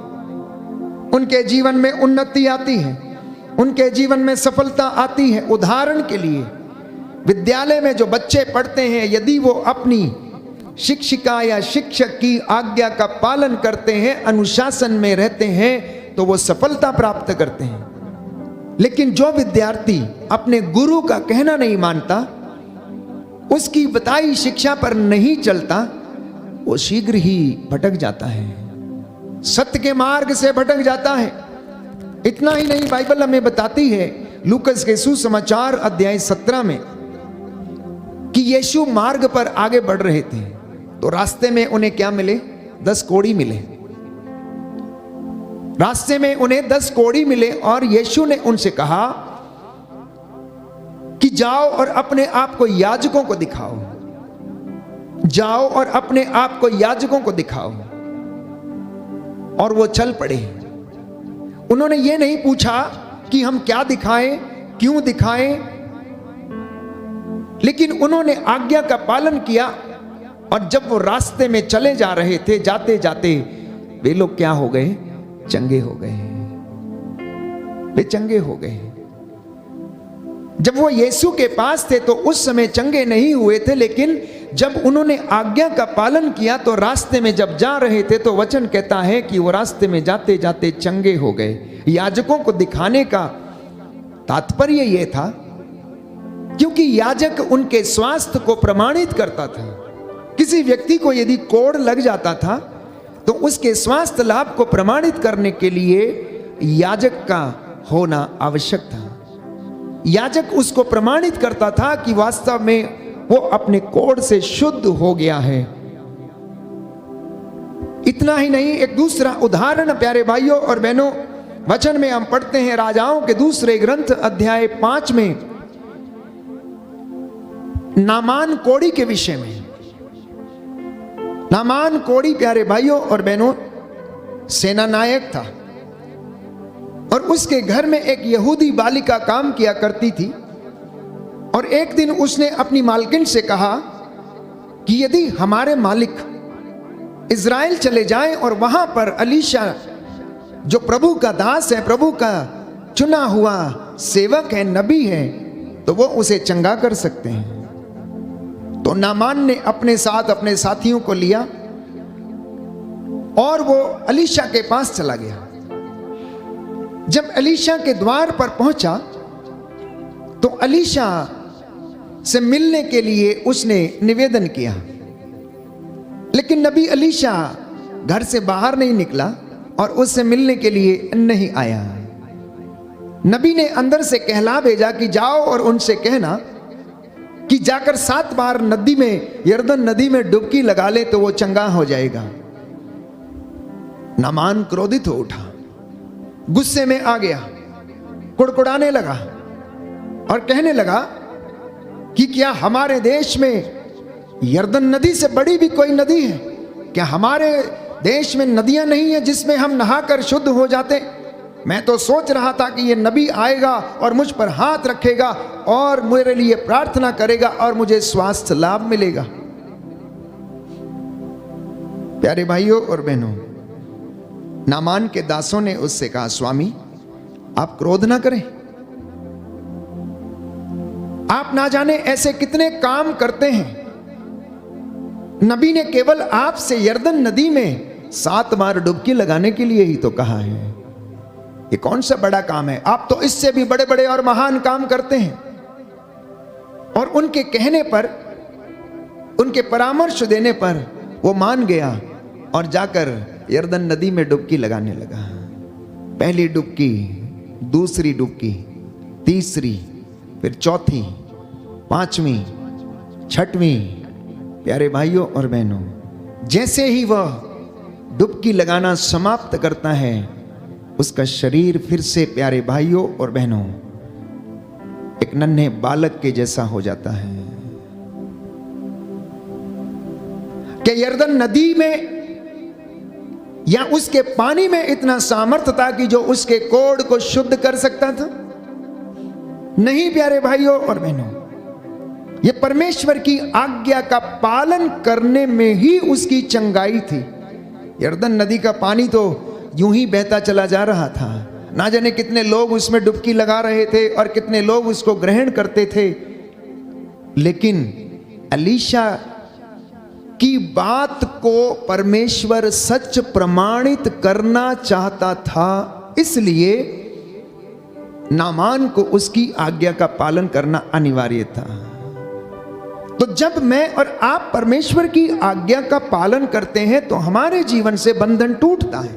उनके जीवन में उन्नति आती है, उनके जीवन में सफलता आती है। उदाहरण के लिए, विद्यालय में जो बच्चे पढ़ते हैं, यदि वो अपनी शिक्षिका या शिक्षक की आज्ञा का पालन करते हैं, अनुशासन में रहते हैं, तो वो सफलता प्राप्त करते हैं। लेकिन जो विद्यार्थी अपने गुरु का कहना नहीं मानता, उसकी बताई शिक्षा पर नहीं चलता, वो शीघ्र ही भटक जाता है, सत्य के मार्ग से भटक जाता है। इतना ही नहीं, बाइबल हमें बताती है लूकस के सुसमाचार अध्याय 17 में कि यीशु मार्ग पर आगे बढ़ रहे थे, तो रास्ते में उन्हें क्या मिले? 10 कोढ़ी मिले। रास्ते में उन्हें 10 कोढ़ी मिले और यीशु ने उनसे कहा कि जाओ और अपने आप को याजकों को दिखाओ, जाओ और अपने आप को याजकों को दिखाओ। और वो चल पड़े। उन्होंने ये नहीं पूछा कि हम क्या दिखाएं, क्यों दिखाएं, लेकिन उन्होंने आज्ञा का पालन किया। और जब वो रास्ते में चले जा रहे थे, जाते जाते वे लोग क्या हो गए? चंगे हो गए। वे चंगे हो गए। जब वो यीशु के पास थे तो उस समय चंगे नहीं हुए थे, लेकिन जब उन्होंने आज्ञा का पालन किया तो रास्ते में जब जा रहे थे तो वचन कहता है कि वो रास्ते में जाते जाते चंगे हो गए। याजकों को दिखाने का तात्पर्य यह था क्योंकि याजक उनके स्वास्थ्य को प्रमाणित करता था। किसी व्यक्ति को यदि कोढ़ लग जाता था तो उसके स्वास्थ्य लाभ को प्रमाणित करने के लिए याजक का होना आवश्यक था। याजक उसको प्रमाणित करता था कि वास्तव में वो अपने कोढ़ से शुद्ध हो गया है। इतना ही नहीं, एक दूसरा उदाहरण प्यारे भाइयों और बहनों, वचन में हम पढ़ते हैं राजाओं के दूसरे ग्रंथ अध्याय 5 में नामान कोढ़ी के विषय में। नामान कोढ़ी प्यारे भाइयों और बहनों सेना नायक था और उसके घर में एक यहूदी बालिका काम किया करती थी। और एक दिन उसने अपनी मालकिन से कहा कि यदि हमारे मालिक इज़राइल चले जाएं और वहां पर एलीशा जो प्रभु का दास है, प्रभु का चुना हुआ सेवक है, नबी है, तो वो उसे चंगा कर सकते हैं। तो नामान ने अपने साथ अपने साथियों को लिया और वो एलीशा के पास चला गया। जब एलीशा के द्वार पर पहुंचा तो एलीशा से मिलने के लिए उसने निवेदन किया, लेकिन नबी एलीशा घर से बाहर नहीं निकला और उससे मिलने के लिए नहीं आया। नबी ने अंदर से कहला भेजा कि जाओ और उनसे कहना कि जाकर 7 बार नदी में, यरदन नदी में डुबकी लगा ले तो वो चंगा हो जाएगा। नामान क्रोधित हो उठा, गुस्से में आ गया, कुड़कुड़ाने लगा और कहने लगा कि क्या हमारे देश में यरदन नदी से बड़ी भी कोई नदी है? क्या हमारे देश में नदियां नहीं है जिसमें हम नहाकर शुद्ध हो जाते? मैं तो सोच रहा था कि ये नबी आएगा और मुझ पर हाथ रखेगा और मेरे लिए प्रार्थना करेगा और मुझे स्वास्थ्य लाभ मिलेगा। प्यारे भाइयों और बहनों, नामान के दासों ने उससे कहा, स्वामी आप क्रोध ना करें, आप ना जाने ऐसे कितने काम करते हैं। नबी ने केवल आपसे यरदन नदी में 7 बार डुबकी लगाने के लिए ही तो कहा है। ये कौन सा बड़ा काम है? आप तो इससे भी बड़े बड़े और महान काम करते हैं। और उनके कहने पर, उनके परामर्श देने पर वो मान गया और जाकर यरदन नदी में डुबकी लगाने लगा। पहली डुबकी, दूसरी डुबकी, तीसरी, फिर चौथी, पांचवी, छठवीं। प्यारे भाइयों और बहनों, जैसे ही वह डुबकी लगाना समाप्त करता है, उसका शरीर फिर से, प्यारे भाइयों और बहनों, एक नन्हे बालक के जैसा हो जाता है। कि यरदन नदी में या उसके पानी में इतना सामर्थ्य था कि जो उसके कोढ़ को शुद्ध कर सकता था? नहीं प्यारे भाइयों और बहनों, ये परमेश्वर की आज्ञा का पालन करने में ही उसकी चंगाई थी। यरदन नदी का पानी तो यूं ही बहता चला जा रहा था। ना जाने कितने लोग उसमें डुबकी लगा रहे थे और कितने लोग उसको ग्रहण करते थे, लेकिन एलीशा की बात को परमेश्वर सच प्रमाणित करना चाहता था, इसलिए नामान को उसकी आज्ञा का पालन करना अनिवार्य था। तो जब मैं और आप परमेश्वर की आज्ञा का पालन करते हैं तो हमारे जीवन से बंधन टूटता है,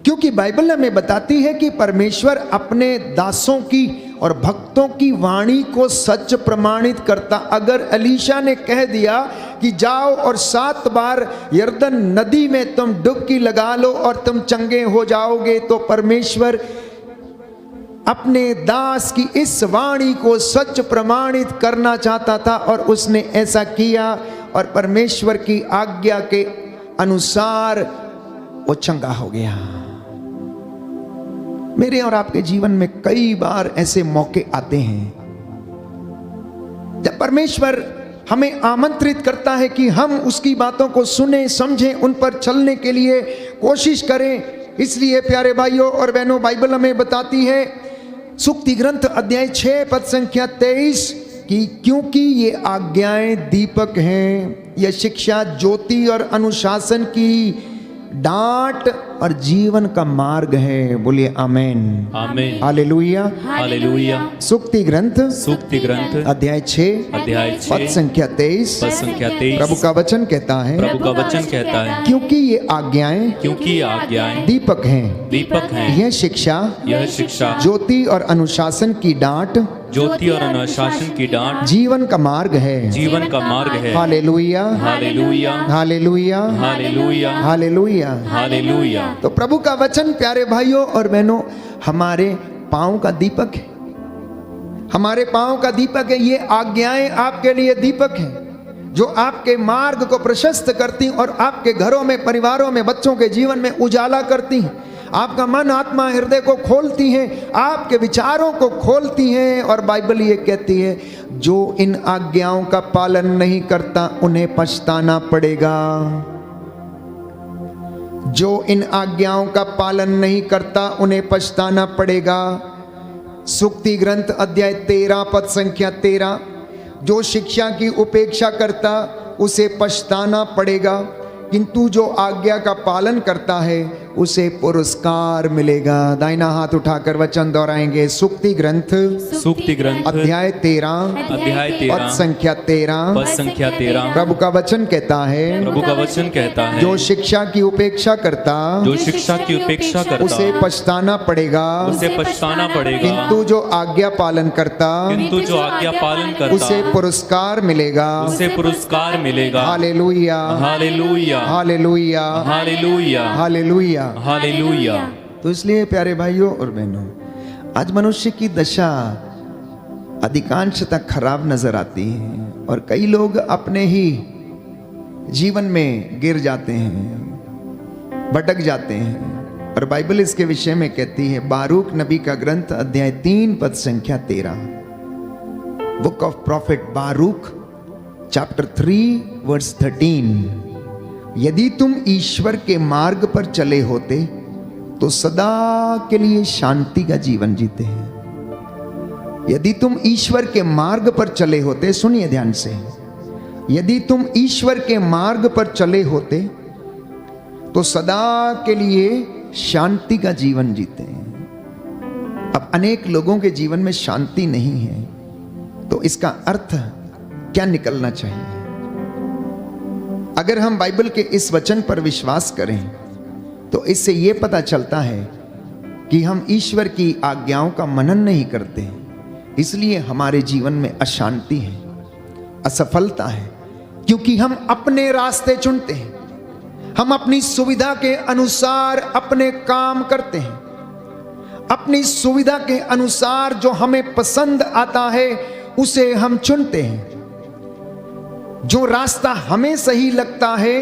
क्योंकि बाइबल हमें बताती है कि परमेश्वर अपने दासों की और भक्तों की वाणी को सच प्रमाणित करता। अगर एलीशा ने कह दिया कि जाओ और 7 बार यरदन नदी में तुम डुबकी लगा लो और तुम चंगे हो जाओगे, तो परमेश्वर अपने दास की इस वाणी को सच प्रमाणित करना चाहता था और उसने ऐसा किया और परमेश्वर की आज्ञा के अनुसार वो चंगा हो गया। मेरे और आपके जीवन में कई बार ऐसे मौके आते हैं जब परमेश्वर हमें आमंत्रित करता है कि हम उसकी बातों को सुने, समझें, उन पर चलने के लिए कोशिश करें। इसलिए प्यारे भाइयों और बहनों, बाइबल हमें बताती है सुक्ति ग्रंथ अध्याय 6 पद संख्या 23 कि क्योंकि ये आज्ञाएं दीपक हैं, यह शिक्षा ज्योति और अनुशासन की डांट और जीवन का मार्ग है। बोलिए आमेन, आमेन, हालेलुया, हालेलुया। सुक्ति ग्रंथ अध्याय 6 पद संख्या 23 प्रभु का वचन कहता है, क्योंकि ये आज्ञाएं दीपक हैं, यह शिक्षा ज्योति और अनुशासन की डांट जीवन का मार्ग है। Hallelujah, hallelujah, hallelujah, hallelujah, hallelujah. तो प्रभु का वचन प्यारे भाइयों और बहनों हमारे पांव का दीपक है, हमारे पांव का दीपक है। ये आज्ञाएं आपके लिए दीपक हैं जो आपके मार्ग को प्रशस्त करती और आपके घरों में, परिवारों में, बच्चों के जीवन में उजाला करती हैं। आपका मन, आत्मा, हृदय को खोलती हैं, आपके विचारों को खोलती हैं। और बाइबल ये कहती है जो इन आज्ञाओं का पालन नहीं करता उन्हें पछताना पड़ेगा। जो इन आज्ञाओं का पालन नहीं करता उन्हें पछताना पड़ेगा। सुक्ति ग्रंथ अध्याय 13 पद संख्या 13, जो शिक्षा की उपेक्षा करता उसे पछताना पड़ेगा, किंतु जो आज्ञा का पालन करता है उसे पुरस्कार मिलेगा। दाहिना हाथ उठाकर वचन दोहराएंगे। सुक्ति ग्रंथ अध्याय 13 पद संख्या 13 प्रभु का वचन कहता है, जो शिक्षा की उपेक्षा करता उसे पछताना पड़ेगा, किंतु जो आज्ञा पालन करता उसे पुरस्कार मिलेगा। Hallelujah, hallelujah, hallelujah, hallelujah, hallelujah, hallelujah. तो इसलिए प्यारे भाइयों और बहनों, आज मनुष्य की दशा अधिकांशतः खराब नजर आती है और कई लोग अपने ही जीवन में गिर जाते हैं, भटक जाते हैं। और बाइबल इसके विषय में कहती है, बारूक नबी का ग्रंथ अध्याय 3 पद संख्या 13, book of prophet Baruch chapter 3 verse 13, यदि तुम ईश्वर के मार्ग पर चले होते तो सदा के लिए शांति का जीवन जीते हैं। यदि तुम ईश्वर के मार्ग पर चले होते, सुनिए ध्यान से, यदि तुम ईश्वर के मार्ग पर चले होते तो सदा के लिए शांति का जीवन जीते हैं। अब अनेक लोगों के जीवन में शांति नहीं है, तो इसका अर्थ क्या निकलना चाहिए? अगर हम बाइबल के इस वचन पर विश्वास करें तो इससे यह पता चलता है कि हम ईश्वर की आज्ञाओं का मनन नहीं करते, इसलिए हमारे जीवन में अशांति है, असफलता है, क्योंकि हम अपने रास्ते चुनते हैं, हम अपनी सुविधा के अनुसार अपने काम करते हैं, अपनी सुविधा के अनुसार जो हमें पसंद आता है उसे हम चुनते हैं, जो रास्ता हमें सही लगता है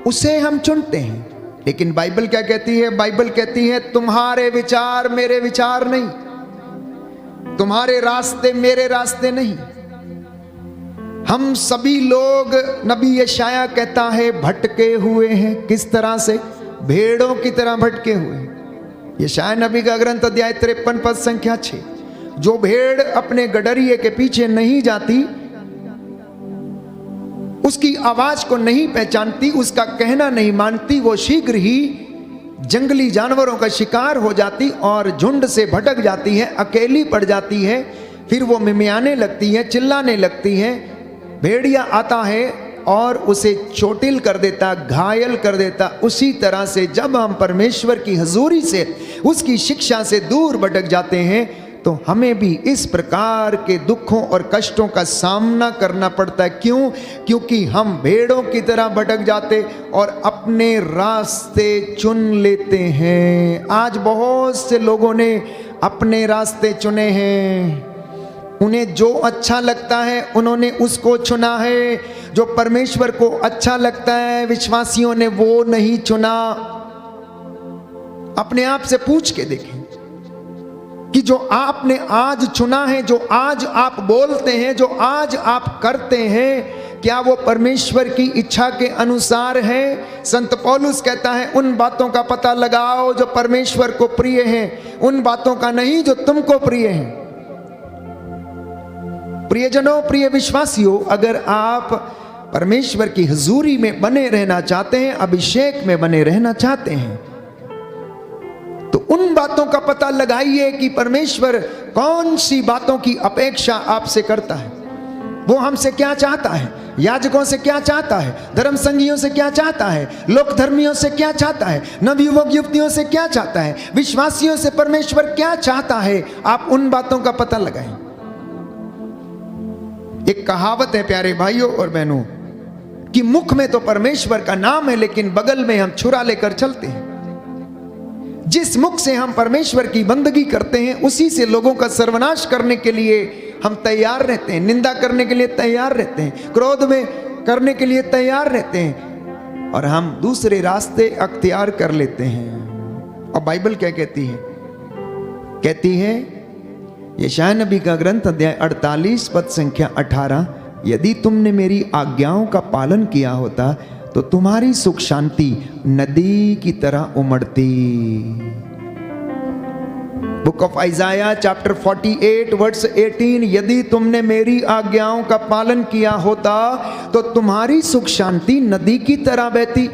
उसे हम चुनते हैं। लेकिन बाइबल क्या कहती है? बाइबल कहती है तुम्हारे विचार मेरे विचार नहीं, तुम्हारे रास्ते मेरे रास्ते नहीं। हम सभी लोग, नबी यशाया कहता है, भटके हुए हैं। किस तरह से? भेड़ों की तरह भटके हुए। यशाया नबी का ग्रंथ अध्याय 53 पद संख्या 6। जो भेड़ अपने गडरिये के पीछे नहीं जाती, उसकी आवाज को नहीं पहचानती, उसका कहना नहीं मानती, वो शीघ्र ही जंगली जानवरों का शिकार हो जाती और झुंड से भटक जाती है, अकेली पड़ जाती है, फिर वो मिमियाने लगती है, चिल्लाने लगती है। भेड़िया आता है और उसे चोटिल कर देता, घायल कर देता। उसी तरह से जब हम परमेश्वर की हजूरी से, उसकी शिक्षा से दूर भटक जाते हैं तो हमें भी इस प्रकार के दुखों और कष्टों का सामना करना पड़ता है। क्यों? क्योंकि हम भेड़ों की तरह भटक जाते और अपने रास्ते चुन लेते हैं। आज बहुत से लोगों ने अपने रास्ते चुने हैं, उन्हें जो अच्छा लगता है उन्होंने उसको चुना है, जो परमेश्वर को अच्छा लगता है विश्वासियों ने वो नहीं चुना। अपने आप से पूछ के देखें कि जो आपने आज चुना है, जो आज आप बोलते हैं, जो आज आप करते हैं, क्या वो परमेश्वर की इच्छा के अनुसार है? संत पौलुस कहता है उन बातों का पता लगाओ जो परमेश्वर को प्रिय हैं, उन बातों का नहीं जो तुमको प्रिय हैं। प्रियजनों, प्रिय विश्वासियों, अगर आप परमेश्वर की हुजूरी में बने रहना चाहते हैं, अभिषेक में बने रहना चाहते हैं, तो उन बातों का पता लगाइए कि परमेश्वर कौन सी बातों की अपेक्षा आपसे करता है, वो हमसे क्या चाहता है, याजकों से क्या चाहता है, धर्म संगियों से क्या चाहता है, लोक धर्मियों से क्या चाहता है, नवयुवक युवतियों से क्या चाहता है, विश्वासियों से परमेश्वर क्या चाहता है। आप उन बातों का पता लगाएं। एक कहावत है प्यारे भाइयों और बहनों कि मुख में तो परमेश्वर का नाम है लेकिन बगल में हम छुरा लेकर चलते हैं। जिस मुख से हम परमेश्वर की बंदगी करते हैं उसी से लोगों का सर्वनाश करने के लिए हम तैयार रहते हैं, निंदा करने के लिए तैयार रहते हैं, क्रोध में करने के लिए तैयार रहते हैं और हम दूसरे रास्ते अख्तियार कर लेते हैं। और बाइबल क्या कहती है? कहती है यशायाह नबी का ग्रंथ अध्याय 48 पद संख्या 18, यदि तुमने मेरी आज्ञाओं का पालन किया होता तो तुम्हारी सुख शांति नदी की तरह उमड़ती। Book of Isaiah chapter 48 verse 18, यदि तुमने मेरी आज्ञाओं का पालन किया होता तो तुम्हारी सुख शांति नदी की तरह बहती।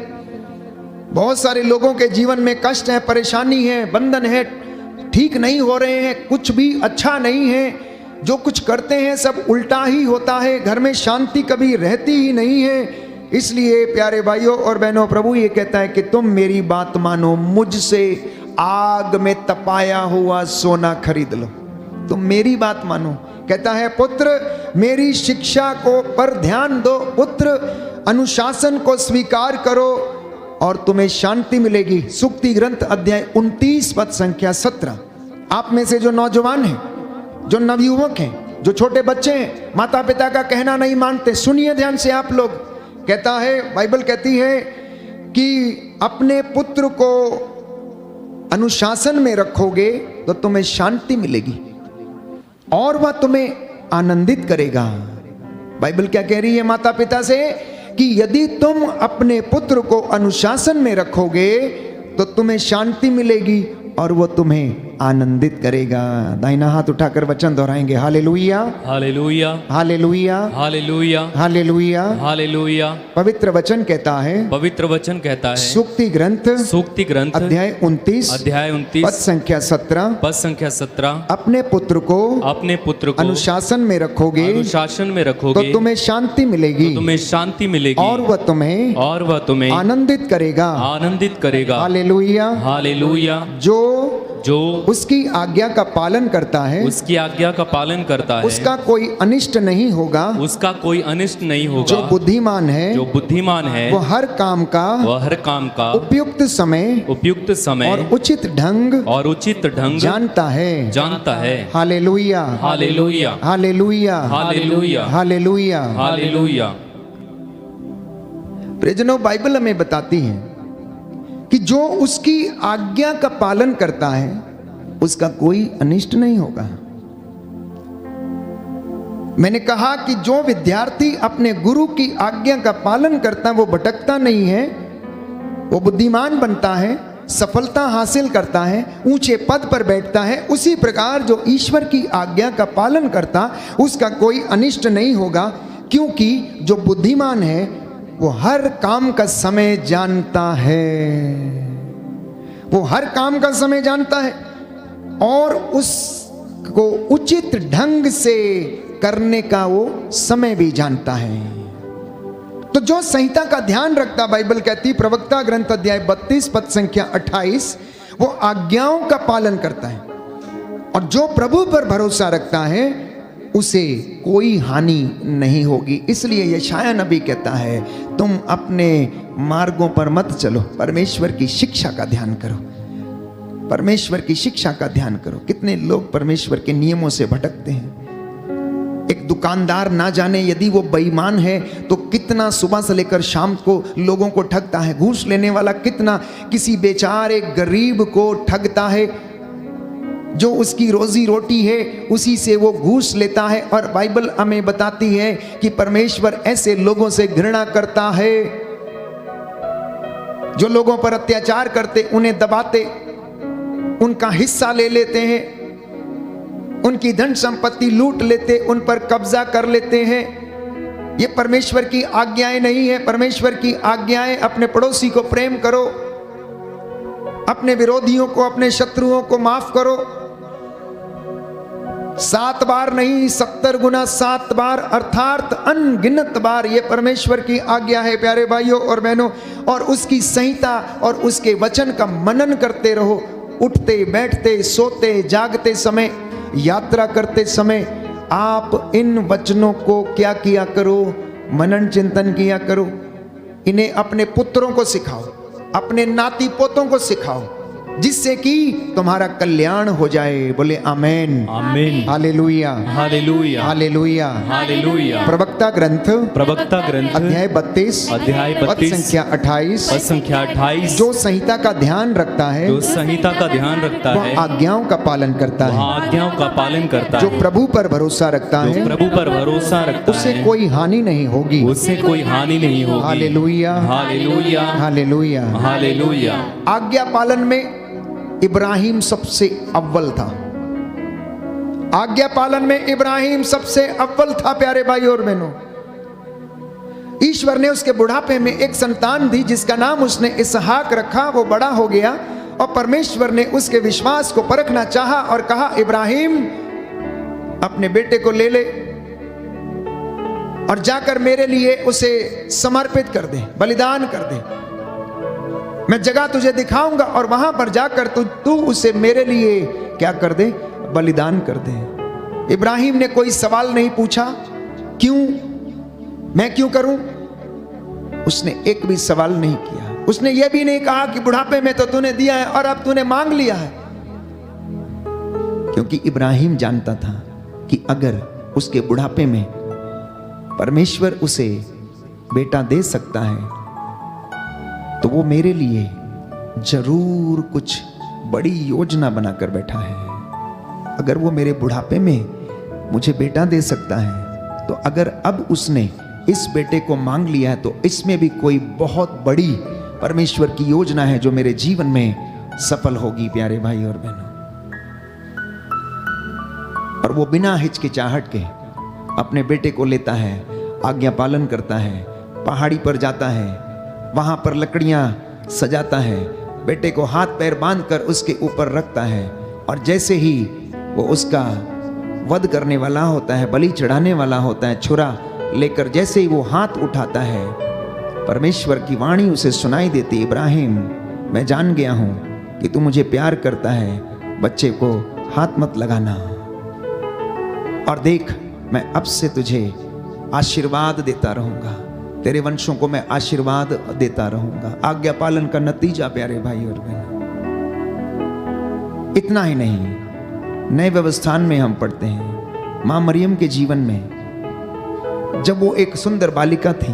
बहुत सारे लोगों के जीवन में कष्ट है, परेशानी है, बंधन है, ठीक नहीं हो रहे हैं, कुछ भी अच्छा नहीं है, जो कुछ करते हैं सब उल्टा ही होता है, घर में शांति कभी रहती ही नहीं है। इसलिए प्यारे भाइयों और बहनों, प्रभु ये कहता है कि तुम मेरी बात मानो, मुझसे आग में तपाया हुआ सोना खरीद लो। तुम मेरी बात मानो। कहता है पुत्र मेरी शिक्षा को पर ध्यान दो, पुत्र अनुशासन को स्वीकार करो और तुम्हें शांति मिलेगी। सुक्ति ग्रंथ अध्याय 29 पद संख्या 17। आप में से जो नौजवान हैं, जो नवयुवक हैं, जो छोटे बच्चे हैं, माता पिता का कहना नहीं मानते, सुनिए ध्यान से आप लोग। कहता है, बाइबल कहती है कि अपने पुत्र को अनुशासन में रखोगे तो तुम्हें शांति मिलेगी और वह तुम्हें आनंदित करेगा। बाइबल क्या कह रही है माता पिता से कि यदि तुम अपने पुत्र को अनुशासन में रखोगे तो तुम्हें शांति मिलेगी और वो तुम्हें आनंदित करेगा। दाहिना हाथ उठाकर वचन दोहराएंगे, hallelujah, hallelujah, hallelujah, hallelujah, hallelujah. Hallelujah. पवित्र वचन कहता है, पवित्र वचन कहता है, सूक्ति ग्रंथ सूक्ति ग्रंथ अध्याय 29 अध्याय पद 29 संख्या 17, पद संख्या 17, अपने पुत्र को अपने पुत्र को अनुशासन में रखोगे अनुशासन में तो रखोगे तुम्हें शांति मिलेगी तो तुम्हें शांति मिलेगी और वह तुम्हें आनंदित करेगा। आनंदित करेगा। हालेलुया। हालेलुया। जो उसकी आज्ञा का पालन करता है, उसकी आज्ञा का पालन करता है, उसका कोई अनिष्ट नहीं होगा। उसका कोई अनिष्ट नहीं होगा। जो बुद्धिमान है, जो बुद्धिमान है, वो हर काम का उपयुक्त समय और उचित ढंग जानता है। Hallelujah, hallelujah, hallelujah, hallelujah, hallelujah, hallelujah. प्रियजनों, बाइबल हमें बताती है कि जो उसकी आज्ञा का पालन करता है उसका कोई अनिष्ट नहीं होगा। मैंने कहा कि जो विद्यार्थी अपने गुरु की आज्ञा का पालन करता है वो भटकता नहीं है, वो बुद्धिमान बनता है, सफलता हासिल करता है, ऊंचे पद पर बैठता है। उसी प्रकार जो ईश्वर की आज्ञा का पालन करता उसका कोई अनिष्ट नहीं होगा, क्योंकि जो बुद्धिमान है वो हर काम का समय जानता है। वो हर काम का समय जानता है और उसको उचित ढंग से करने का वो समय भी जानता है। तो जो संहिता का ध्यान रखता, बाइबल कहती प्रवक्ता ग्रंथ अध्याय 32 पद संख्या 28, वो आज्ञाओं का पालन करता है। और जो प्रभु पर भरोसा रखता है उसे कोई हानि नहीं होगी। इसलिए यशायाह नबी कहता है, तुम अपने मार्गों पर मत चलो, परमेश्वर की शिक्षा का ध्यान करो, परमेश्वर की शिक्षा का ध्यान करो। कितने लोग परमेश्वर के नियमों से भटकते हैं। एक दुकानदार ना जाने यदि वो बेईमान है तो कितना सुबह से लेकर शाम को लोगों को ठगता है। घूस लेने वाला कितना किसी बेचारे गरीब को ठगता है, जो उसकी रोजी रोटी है उसी से वो घूस लेता है। और बाइबल हमें बताती है कि परमेश्वर ऐसे लोगों से घृणा करता है जो लोगों पर अत्याचार करते, उन्हें दबाते, उनका हिस्सा ले लेते हैं, उनकी धन संपत्ति लूट लेते, उन पर कब्जा कर लेते हैं। ये परमेश्वर की आज्ञाएं नहीं है। परमेश्वर की आज्ञाएं, अपने पड़ोसी को प्रेम करो, अपने विरोधियों को, अपने शत्रुओं को माफ करो। 7 बार नहीं 70 गुना 7 बार, अर्थात अनगिनत बार ये परमेश्वर की आज्ञा है प्यारे भाइयों और बहनों। और उसकी संहिता और उसके वचन का मनन करते रहो। उठते बैठते सोते जागते समय, यात्रा करते समय आप इन वचनों को क्या किया करो, मनन चिंतन किया करो। इन्हें अपने पुत्रों को सिखाओ, अपने नाती पोतों को सिखाओ, जिससे कि तुम्हारा कल्याण हो जाए। बोले आमेन, आमेन, हालेलुया, हालेलुया, हालेलुया, हालेलुया। प्रवक्ता ग्रंथ अध्याय 32 पद संख्या 28 पद संख्या 28, जो संहिता का ध्यान रखता है, जो संहिता का ध्यान रखता है, आज्ञाओं का पालन करता है, आज्ञाओं का पालन करता जो है, प्रभु पर भरोसा रखता है, प्रभु पर भरोसा रखता उससे है, कोई हानि नहीं होगी, उससे कोई हानि नहीं होगी। Hallelujah, hallelujah, hallelujah, hallelujah. आज्ञा पालन में इब्राहिम सबसे अव्वल था। आज्ञा पालन में इब्राहिम सबसे अव्वल था प्यारे भाई और बहनों। ईश्वर ने उसके बुढ़ापे में एक संतान दी जिसका नाम उसने इसहाक रखा। वो बड़ा हो गया और परमेश्वर ने उसके विश्वास को परखना चाहा और कहा, इब्राहिम अपने बेटे को ले ले और जाकर मेरे लिए उसे समर्पित कर दे, बलिदान कर दे। मैं जगह तुझे दिखाऊंगा और वहां पर जाकर तू उसे मेरे लिए क्या कर दे, बलिदान कर दे। इब्राहिम ने कोई सवाल नहीं पूछा, क्यों, मैं क्यों करूं। उसने एक भी सवाल नहीं किया। उसने यह भी नहीं कहा कि बुढ़ापे में तो तूने दिया है और अब तूने मांग लिया है, क्योंकि इब्राहिम जानता था कि अगर उसके बुढ़ापे में परमेश्वर उसे बेटा दे सकता है तो वो मेरे लिए जरूर कुछ बड़ी योजना बनाकर बैठा है। अगर वो मेरे बुढ़ापे में मुझे बेटा दे सकता है तो अगर अब उसने इस बेटे को मांग लिया है तो इसमें भी कोई बहुत बड़ी परमेश्वर की योजना है जो मेरे जीवन में सफल होगी। प्यारे भाई और बहनों, और वो बिना हिचकिचाहट के अपने बेटे को लेता है, आज्ञा पालन करता है, पहाड़ी पर जाता है, वहां पर लकड़ियां सजाता है, बेटे को हाथ पैर बांधकर उसके ऊपर रखता है, और जैसे ही वो उसका वध करने वाला होता है, बलि चढ़ाने वाला होता है, छुरा लेकर जैसे ही वो हाथ उठाता है, परमेश्वर की वाणी उसे सुनाई देती, इब्राहिम मैं जान गया हूं कि तू मुझे प्यार करता है, बच्चे को हाथ मत लगाना, और देख मैं अब से तुझे आशीर्वाद देता रहूंगा, तेरे वंशों को मैं आशीर्वाद देता रहूंगा। आज्ञा पालन का नतीजा प्यारे भाई और बहन। इतना ही नहीं, नए व्यवस्थान में हम पढ़ते हैं मां मरियम के जीवन में, जब वो एक सुंदर बालिका थी,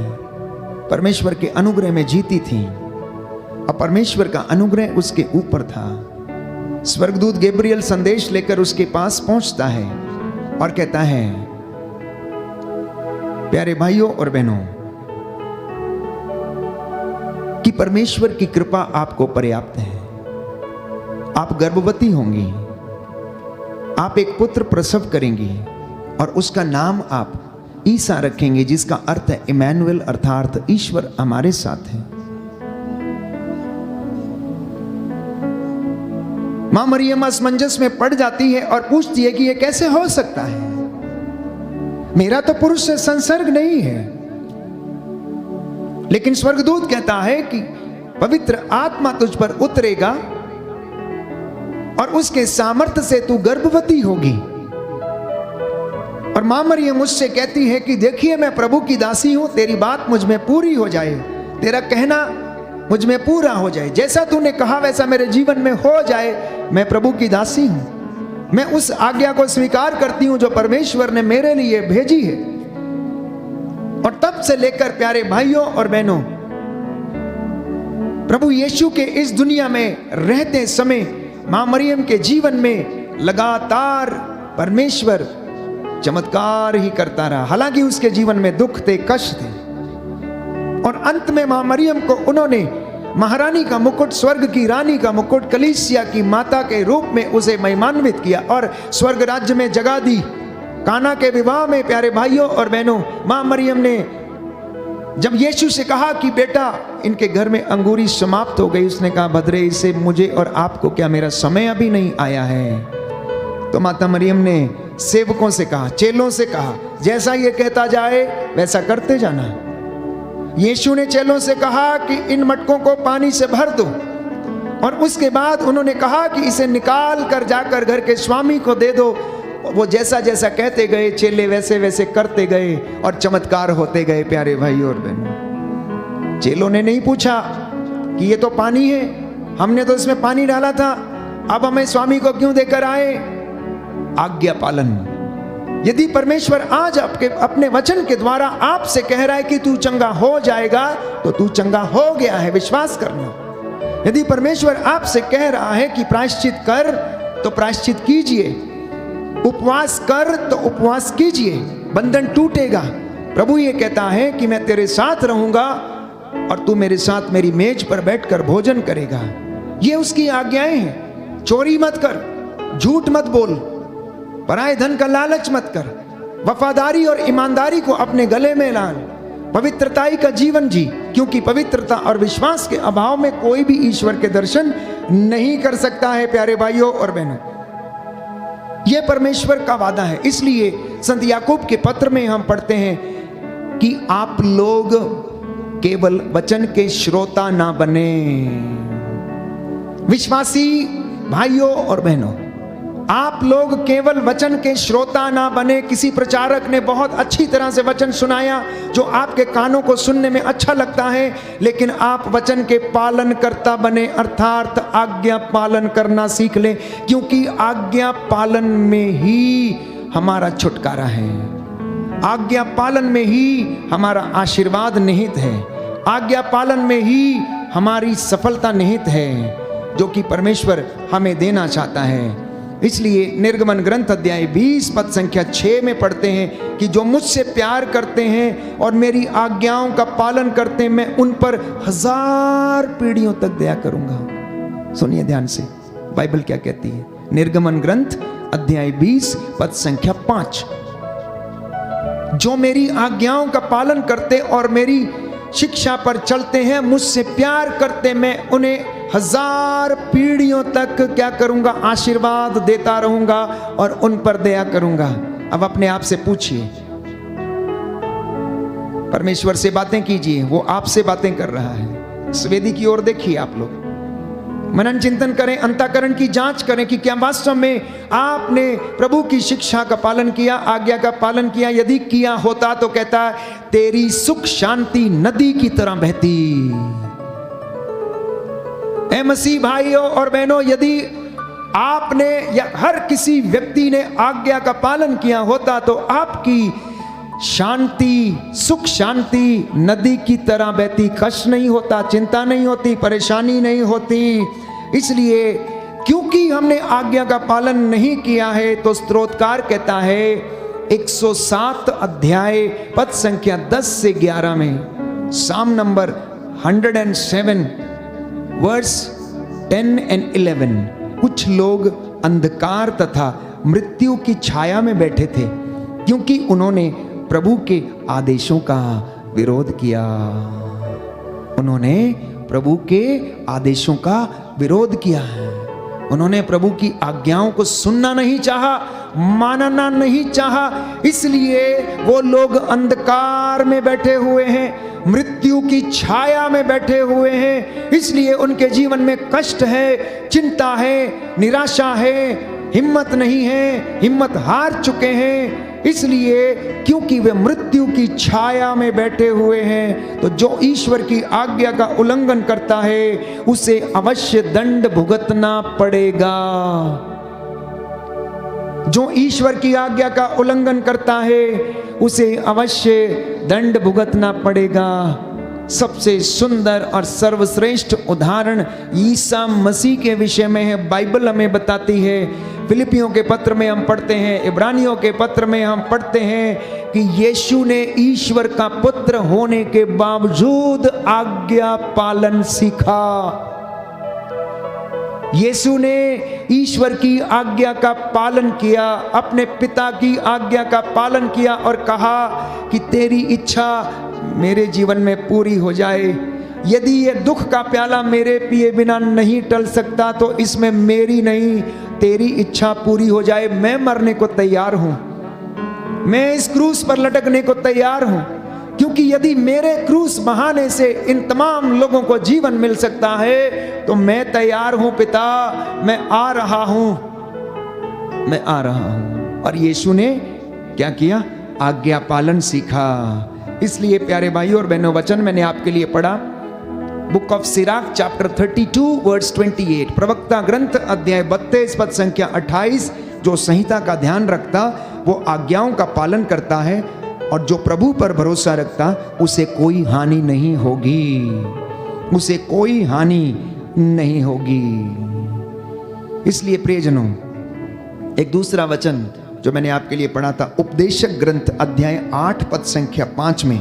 परमेश्वर के अनुग्रह में जीती थी, और परमेश्वर का अनुग्रह उसके ऊपर था। स्वर्गदूत गैब्रियल संदेश लेकर उसके पास पहुंचता है और कहता है, प्यारे भाइयों और बहनों, कि परमेश्वर की कृपा आपको पर्याप्त है, आप गर्भवती होंगी, आप एक पुत्र प्रसव करेंगी, और उसका नाम आप ईसा रखेंगे, जिसका अर्थ है इमैनुअल, अर्थात ईश्वर हमारे साथ है। मां मरियम असमंजस में पड़ जाती है और पूछती है कि यह कैसे हो सकता है, मेरा तो पुरुष से संसर्ग नहीं है। लेकिन स्वर्गदूत कहता है कि पवित्र आत्मा तुझ पर उतरेगा और उसके सामर्थ्य से तू गर्भवती होगी। और मां मरियम उससे कहती है कि देखिए मैं प्रभु की दासी हूं, तेरी बात मुझ में पूरी हो जाए, तेरा कहना मुझ में पूरा हो जाए, जैसा तूने कहा वैसा मेरे जीवन में हो जाए। मैं प्रभु की दासी हूं, मैं उस आज्ञा को स्वीकार करती हूं जो परमेश्वर ने मेरे लिए भेजी है। और तब से लेकर प्यारे भाइयों और बहनों, प्रभु यीशु के इस दुनिया में रहते समय मां मरियम के जीवन में लगातार परमेश्वर चमत्कार ही करता रहा। हालांकि उसके जीवन में दुख थे, कष्ट थे, और अंत में मां मरियम को उन्होंने महारानी का मुकुट, स्वर्ग की रानी का मुकुट, कलीसिया की माता के रूप में उसे महिमान्वित किया और स्वर्ग राज्य में जगह दी। काना के विवाह में प्यारे भाइयों और बहनों, मां मरियम ने जब यीशु से कहा कि बेटा इनके घर में अंगूरी समाप्त हो गई, उसने कहा भद्रे इसे मुझे और आपको क्या, मेरा समय अभी नहीं आया है। तो माता मरियम ने सेवकों से कहा, चेलों से कहा, जैसा ये कहता जाए वैसा करते जाना। यीशु ने चेलों से कहा कि इन मटकों को पानी से भर दो, और उसके बाद उन्होंने कहा कि इसे निकाल कर जाकर घर के स्वामी को दे दो। वो जैसा जैसा कहते गए, चेले वैसे वैसे करते गए और चमत्कार होते गए। प्यारे भाई और बहनों, चेलों ने नहीं पूछा कि ये तो पानी है, हमने तो इसमें पानी डाला था, अब हमें स्वामी को क्यों देकर आए। आज्ञा पालन। यदि परमेश्वर आज आपके अपने वचन के द्वारा आपसे कह रहा है कि तू चंगा हो जाएगा, तो तू चंगा हो गया है, विश्वास करना। यदि परमेश्वर आपसे कह रहा है कि प्रायश्चित कर, तो प्रायश्चित कीजिए, उपवास कर तो उपवास कीजिए, बंधन टूटेगा। प्रभु ये कहता है कि मैं तेरे साथ रहूंगा और तू मेरे साथ मेरी मेज पर बैठकर भोजन करेगा। ये उसकी आज्ञाएं हैं। चोरी मत कर, झूठ मत बोल, पराये धन का लालच मत कर, वफादारी और ईमानदारी को अपने गले में लाल, पवित्रताई का जीवन जी, क्योंकि पवित्रता और विश्वास के अभाव में कोई भी ईश्वर के दर्शन नहीं कर सकता है। प्यारे भाइयों और बहनों, यह परमेश्वर का वादा है। इसलिए संत याकूब के पत्र में हम पढ़ते हैं कि आप लोग केवल वचन के श्रोता ना बने। विश्वासी भाइयों और बहनों, आप लोग केवल वचन के श्रोता ना बने। किसी प्रचारक ने बहुत अच्छी तरह से वचन सुनाया जो आपके कानों को सुनने में अच्छा लगता है, लेकिन आप वचन के पालन करता बने, अर्थात आज्ञा पालन करना सीख लें, क्योंकि आज्ञा पालन में ही हमारा छुटकारा है। आज्ञा पालन में ही हमारा आशीर्वाद निहित है। आज्ञा पालन में ही हमारी सफलता निहित है, जो कि परमेश्वर हमें देना चाहता है। इसलिए निर्गमन ग्रंथ अध्याय 20 पद संख्या 6 में पढ़ते हैं कि जो मुझसे प्यार करते हैं और मेरी आज्ञाओं का पालन करते हैं, मैं उन पर 1000 पीढ़ियों तक दया करूंगा। सुनिए ध्यान से, बाइबल क्या कहती है। निर्गमन ग्रंथ अध्याय 20 पद संख्या 5। जो मेरी आज्ञाओं का पालन करते और मेरी शिक्षा पर चलते हैं, मुझसे प्यार करते, मैं उन्हें 1000 पीढ़ियों तक क्या करूंगा? आशीर्वाद देता रहूंगा और उन पर दया करूंगा। अब अपने आप से पूछिए, परमेश्वर से बातें कीजिए, वो आपसे बातें कर रहा है। स्वेदी की ओर देखिए, आप लोग मनन चिंतन करें, अंतःकरण की जांच करें कि क्या वास्तव में आपने प्रभु की शिक्षा का पालन किया, आज्ञा का पालन किया। यदि किया होता तो कहता है, तेरी सुख शांति नदी की तरह बहती। ऐ मसीह भाइयों और बहनों, यदि आपने या हर किसी व्यक्ति ने आज्ञा का पालन किया होता तो आपकी शांति, सुख शांति नदी की तरह बहती। कष्ट नहीं होता, चिंता नहीं होती, परेशानी नहीं होती। इसलिए क्योंकि हमने आज्ञा का पालन नहीं किया है तो स्तोत्रकार कहता है 107 अध्याय पद संख्या 10 से 11 में, साम नंबर 107 वर्स 10 and 11, कुछ लोग अंधकार तथा मृत्यु की छाया में बैठे थे क्योंकि उन्होंने प्रभु के आदेशों का विरोध किया। उन्होंने प्रभु के आदेशों का विरोध किया है। उन्होंने प्रभु की आज्ञाओं को सुनना नहीं चाहा, मानना नहीं चाहा। इसलिए वो लोग अंधकार में बैठे हुए हैं, मृत्यु की छाया में बैठे हुए हैं। इसलिए उनके जीवन में कष्ट है, चिंता है, निराशा है, हिम्मत नहीं है, हिम्मत हार चुके हैं। इसलिए क्योंकि वे मृत्यु की छाया में बैठे हुए हैं, तो जो ईश्वर की आज्ञा का उल्लंघन करता है उसे अवश्य दंड भुगतना पड़ेगा। जो ईश्वर की आज्ञा का उल्लंघन करता है उसे अवश्य दंड भुगतना पड़ेगा। सबसे सुंदर और सर्वश्रेष्ठ उदाहरण ईसा मसीह के विषय में है। बाइबल हमें बताती है, फिलिपियों के पत्र में हम पढ़ते हैं, इब्रानियों के पत्र में हम पढ़ते हैं कि यीशु ने ईश्वर का पुत्र होने के बावजूद आज्ञा पालन सीखा। यीशु ने ईश्वर की आज्ञा का पालन किया, अपने पिता की आज्ञा का पालन किया और कहा कि तेरी इच्छा मेरे जीवन में पूरी हो जाए। यदि ये दुख का प्याला मेरे पिए बिना नहीं टल सकता तो इसमें मेरी नहीं तेरी इच्छा पूरी हो जाए। मैं मरने को तैयार हूं, मैं इस क्रूस पर लटकने को तैयार हूं, क्योंकि यदि मेरे क्रूस बहाने से इन तमाम लोगों को जीवन मिल सकता है तो मैं तैयार हूं पिता, मैं आ रहा हूं, मैं आ रहा हूं। और यीशु ने क्या किया? आज्ञा पालन सीखा। इसलिए प्यारे भाइयों और बहनों, वचन मैंने आपके लिए पढ़ा, book of Sirach chapter 32 verse 28, प्रवक्ता ग्रंथ अध्याय 32 पद संख्या 28। जो संहिता का ध्यान रखता वो आज्ञाओं का पालन करता है, और जो प्रभु पर भरोसा रखता उसे कोई हानि नहीं होगी, उसे कोई हानि नहीं होगी। इसलिए प्रियजनों, एक दूसरा वचन जो मैंने आपके लिए पढ़ा था उपदेशक ग्रंथ अध्याय 8 पद संख्या 5 में,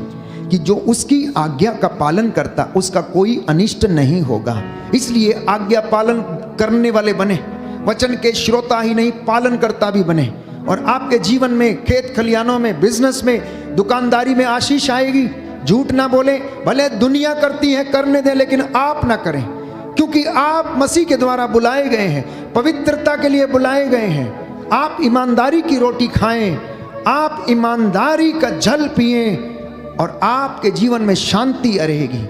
कि जो उसकी आज्ञा का पालन करता उसका कोई अनिष्ट नहीं होगा। इसलिए आज्ञा पालन करने वाले बने, वचन के श्रोता ही नहीं पालन करता भी बने, और आपके जीवन में, खेत खलियानों में, बिजनेस में, दुकानदारी में आशीष आएगी। झूठ ना बोले, भले दुनिया करती है करने दें, लेकिन आप ना करें, क्योंकि आप मसीह के द्वारा बुलाए गए हैं, पवित्रता के लिए बुलाए गए हैं। आप ईमानदारी की रोटी खाएं, आप ईमानदारी का जल पिएं, और आपके जीवन में शांति रहेगी।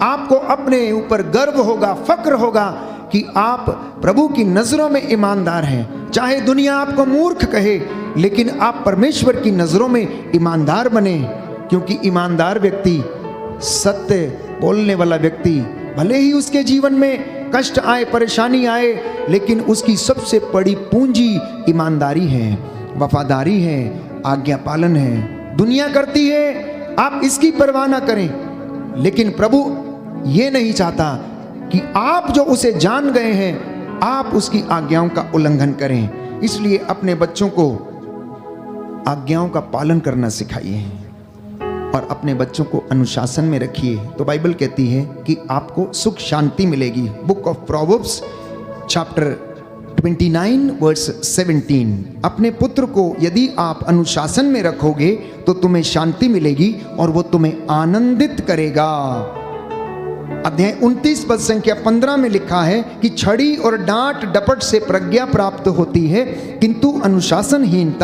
आपको अपने ऊपर गर्व होगा, फक्र होगा कि आप प्रभु की नजरों में ईमानदार हैं। चाहे दुनिया आपको मूर्ख कहे, लेकिन आप परमेश्वर की नजरों में ईमानदार बने, क्योंकि ईमानदार व्यक्ति, सत्य बोलने वाला व्यक्ति, भले ही उसके जीवन में कष्ट आए, परेशानी आए, लेकिन उसकी सबसे बड़ी पूंजी ईमानदारी है, वफादारी है, आज्ञा पालन है। दुनिया करती है, आप इसकी परवाह ना करें, लेकिन प्रभु ये नहीं चाहता कि आप जो उसे जान गए हैं आप उसकी आज्ञाओं का उल्लंघन करें। इसलिए अपने बच्चों को आज्ञाओं का पालन करना सिखाइए और अपने बच्चों को अनुशासन में रखिए। तो बाइबल कहती है कि आपको सुख शांति मिलेगी। Book of Proverbs chapter 29 verse 17, अपने पुत्र को यदि आप अनुशासन में रखोगे तो तुम्हें शांति मिलेगी और वो तुम्हें आनंदित करेगा। अध्याय 29 पद संख्या 15 में लिखा है कि छड़ी और डांट डपट से प्रज्ञा प्राप्त होती है, किंतु अनुशासनहीन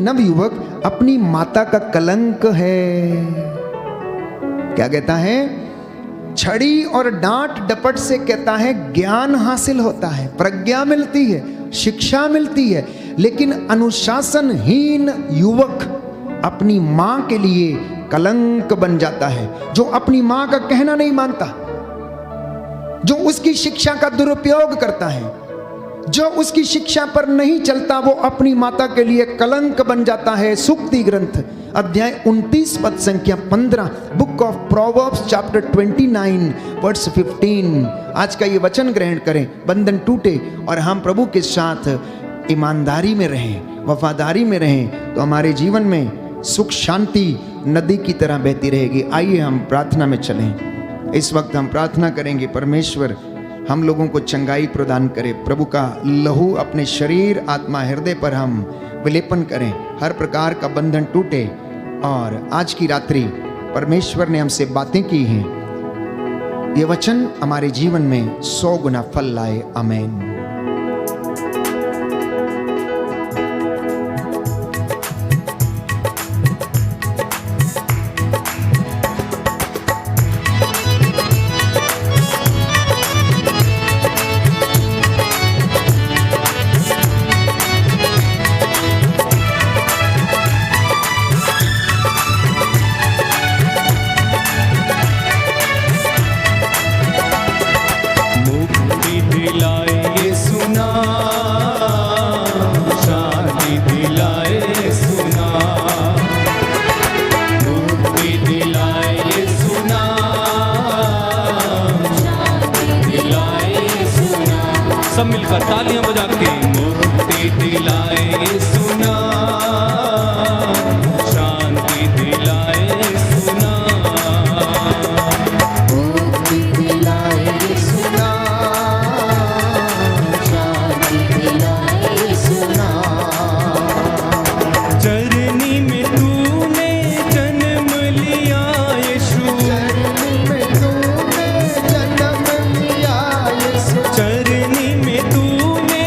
नवयुवक अपनी माता का कलंक है। क्या कहता है? छड़ी और डांट डपट से कहता है ज्ञान हासिल होता है, प्रज्ञा मिलती है, शिक्षा मिलती है, लेकिन अनुशासनहीन युवक अपनी मां के लिए कलंक बन जाता है। जो अपनी मां का कहना नहीं मानता, जो उसकी शिक्षा का दुरुपयोग करता है, जो उसकी शिक्षा पर नहीं चलता, वो अपनी माता के लिए कलंक बन जाता है। सूक्ति ग्रंथ अध्याय 29 पद संख्या 15, book of Proverbs chapter 29 verse 15। आज का ये वचन ग्रहण करें, बंधन टूटे और हम प्रभु के साथ ईमानदारी में रहें, वफादारी में रहें, तो हमारे जीवन में सुख शांति नदी की तरह बहती रहेगी। आइए हम प्रार्थना में चलें। इस वक्त हम प्रार्थना करेंगे, परमेश्वर हम लोगों को चंगाई प्रदान करे। प्रभु का लहू अपने शरीर आत्मा हृदय पर हम विलेपन करें, हर प्रकार का बंधन टूटे। और आज की रात्रि परमेश्वर ने हमसे बातें की हैं, ये वचन हमारे जीवन में 100 गुना फल लाए। आमीन। सब मिलकर तालियां बजा के मुक्ति दिलाए सुना, शांति दिलाए सुना, मुक्ति दिलाए सुना, शांति दिलाए सुना। चरनी में तूने जन्म लिया यीशु, चरनी में तूने जन्म लिया यीशु, चरनी में तूने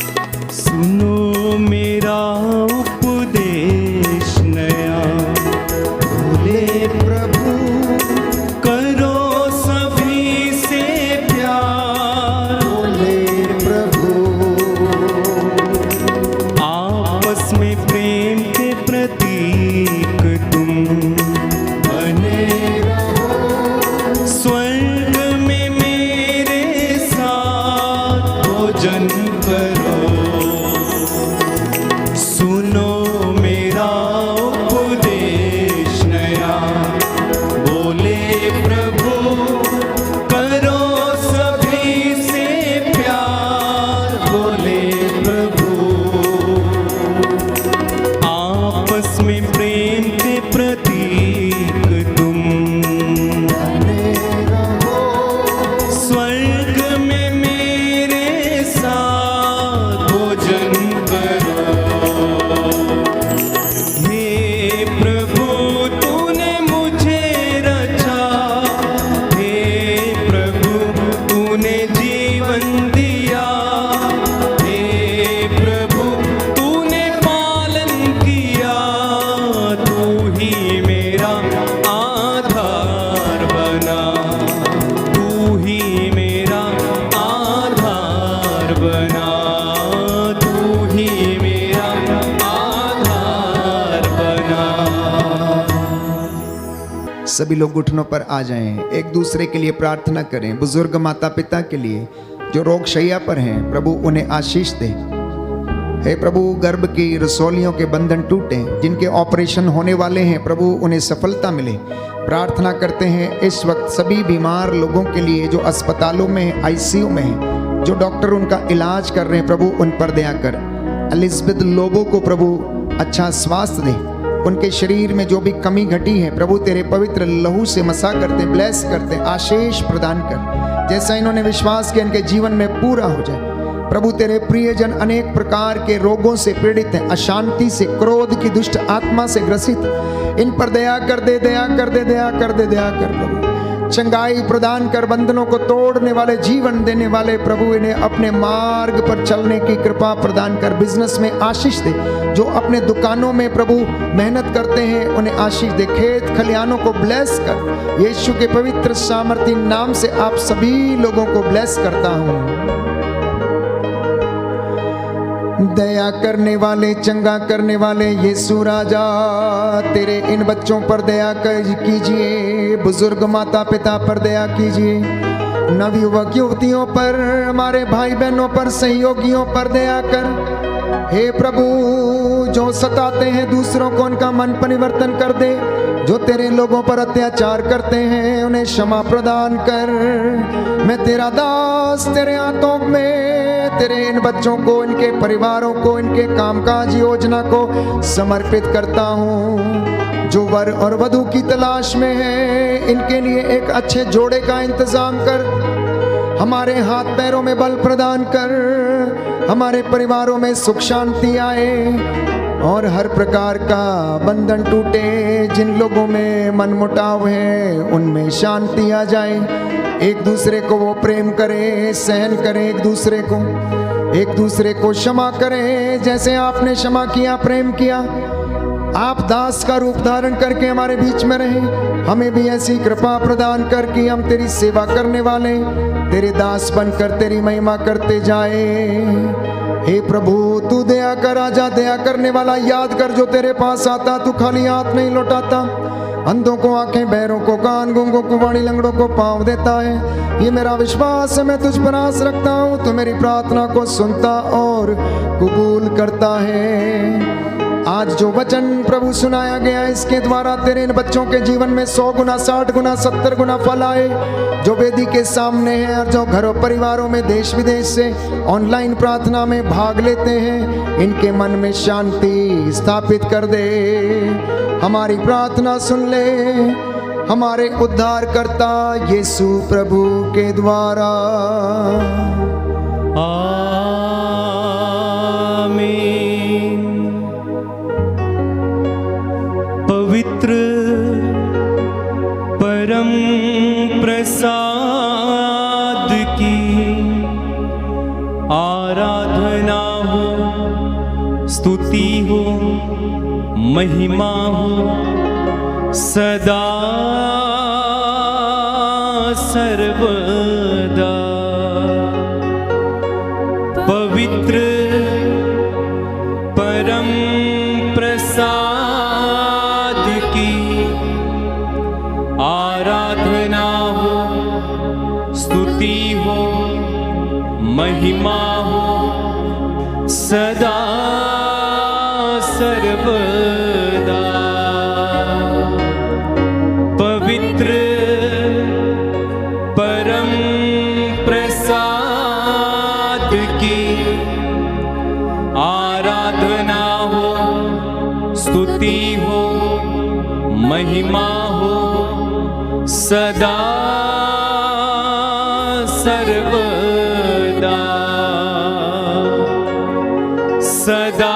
में प्रेम के प्रतीक तुम। स्वर्ग में मेरे साथ भोजन करो। हे प्रभु तूने मुझे रचा, हे प्रभु तूने जीवन दिया, हे प्रभु तूने पालन किया। तू ही मेरा आधार बना, तू ही मेरा आधार बना, तू ही मेरा आधार बना। सभी लोग घुटनों पर आ जाएं, एक दूसरे के लिए प्रार्थना करें। बुजुर्ग माता पिता के लिए जो रोग शैया पर हैं, प्रभु उन्हें आशीष दे। हे प्रभु, गर्भ की रसौलियों के बंधन टूटे, जिनके ऑपरेशन होने वाले हैं प्रभु उन्हें सफलता मिले। प्रार्थना करते हैं इस वक्त सभी बीमार लोगों के लिए जो अस्पतालों में हैं, आईसीयू में हैं, जो डॉक्टर उनका इलाज कर रहे हैं, प्रभु उन पर दया कर। एलिजबेथ लोबो को प्रभु अच्छा स्वास्थ्य दे। उनके शरीर में जो भी कमी घटी है प्रभु तेरे पवित्र लहू से मसा करते, ब्लेस करते, आशीष प्रदान कर। जैसा इन्होंने विश्वास किया इनके जीवन में पूरा हो जाए। प्रभु तेरे प्रियजन अनेक प्रकार के रोगों से पीड़ित हैं, अशांति से, क्रोध की दुष्ट आत्मा से ग्रसित। इन पर दया कर दे, दया कर दे, दया कर दे, दया कर प्रभु। चंगाई प्रदान कर, बंधनों को तोड़ने वाले, जीवन देने वाले प्रभु इन्हें अपने मार्ग पर चलने की कृपा प्रदान कर। बिजनेस में आशीष दे, जो अपने दुकानों में प्रभु मेहनत करते हैं उन्हें आशीष दे। खेत खलिहानों को ब्लेस कर। यीशु के पवित्र सामर्थी नाम से आप सभी लोगों को ब्लेस करता हूँ। दया करने वाले, चंगा करने वाले यीशु राजा, तेरे इन बच्चों पर दया कीजिए। बुजुर्ग माता पिता पर दया कीजिए। नवयुवक युवतियों पर, हमारे भाई बहनों पर, सहयोगियों पर दया कर। हे प्रभु, जो सताते हैं दूसरों को उनका मन परिवर्तन कर दे। जो तेरे लोगों पर अत्याचार करते हैं उन्हें क्षमा प्रदान कर। मैं तेरा दास तेरे हाथों में तेरे इन बच्चों को, इनके परिवारों को, इनके कामकाज योजना को समर्पित करता हूँ। जो वर और वधू की तलाश में है इनके लिए एक अच्छे जोड़े का इंतजाम कर। हमारे हाथ पैरों में बल प्रदान कर। हमारे परिवारों में सुख शांति आए और हर प्रकार का बंधन टूटे। जिन लोगों में मनमुटाव है उनमें शांति आ जाए। एक दूसरे को वो प्रेम करें, सहन करें, एक दूसरे को क्षमा करें जैसे आपने क्षमा किया, प्रेम किया। आप दास का रूप धारण करके हमारे बीच में रहें। हमें भी ऐसी कृपा प्रदान कर कि हम तेरी सेवा करने वाले तेरे दास बनकर तेरी महिमा करते जाए। हे प्रभु, तू दया कर, आजा दया करने वाला। याद कर, जो तेरे पास आता तू खाली हाथ नहीं लौटाता। अंधों को आंखें, बहरों को कान, गूंगों को वाणी, लंगड़ों को पांव देता है। ये मेरा विश्वास है, मैं तुझ पर आस रखता हूँ। तू मेरी प्रार्थना को सुनता और कबूल करता है। आज जो वचन प्रभु सुनाया गया, इसके द्वारा तेरे इन बच्चों के जीवन में 100 गुना, 60 गुना, 70 गुना फल आए। जो वेदी के सामने हैं और जो घरों परिवारों में देश विदेश से ऑनलाइन प्रार्थना में भाग लेते हैं, इनके मन में शांति स्थापित कर दे। हमारी प्रार्थना सुन ले, हमारे उद्धारकर्ता यीशु प्रभु के द्वारा। पवित्र परम प्रसाद की आराधना हो, स्तुति हो, महिमा हो सदा सर्वदा। पवित्र परम प्रसाद आराधना हो, स्तुति हो, महिमा हो सदा सर्वदा। पवित्र परम प्रसाद की आराधना हो, स्तुति हो, हो महिमा हो सदा सर्वदा सदा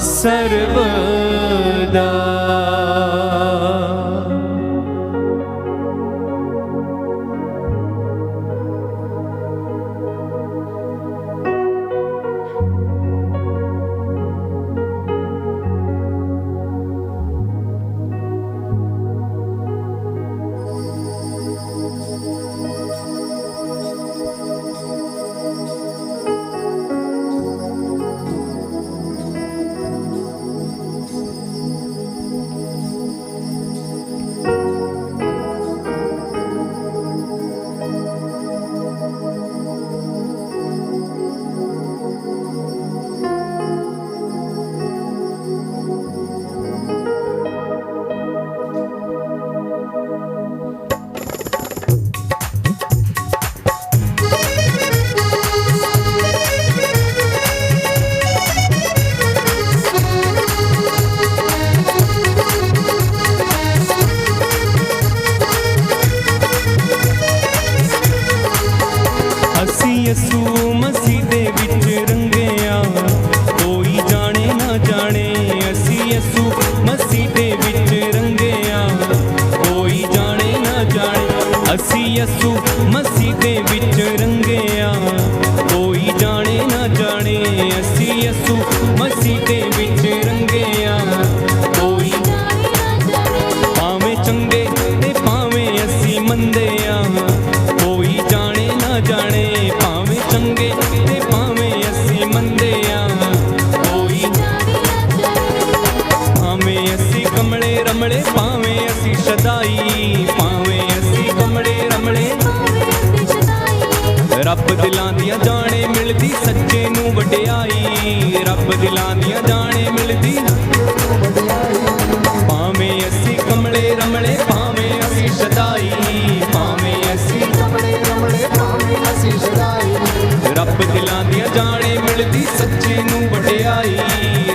सर्वदा। यसू मसीह दे विच रंगिया कोई जाने ना जाने। असी यसू मसीह दे विच रंगिया कोई जाने ना जाने। असी यसू मसीह दे विच रंगिया कोई जाने ना जाने। असी यसू मसीह दे विच रंगिया कोई भावें चंगे ते भावें असी मंदे आ कोई जाने ना जाने। चंगे ते भावें असी मंदे आ कोई भावें असी कमले रमले भावें असी शदाई भावें असी कमले रमले। रब दिलां दियां जाने मिलदी सच्चे नूं वडियाई। रब दिलां दियां जाने मिलदी भावें असी कमले रमले भावें असी शदाई भावें असी कमले रमले भावें असी शदाई। रब दिलां दियां जाने मिलदी सच्चे नूं वडियाई।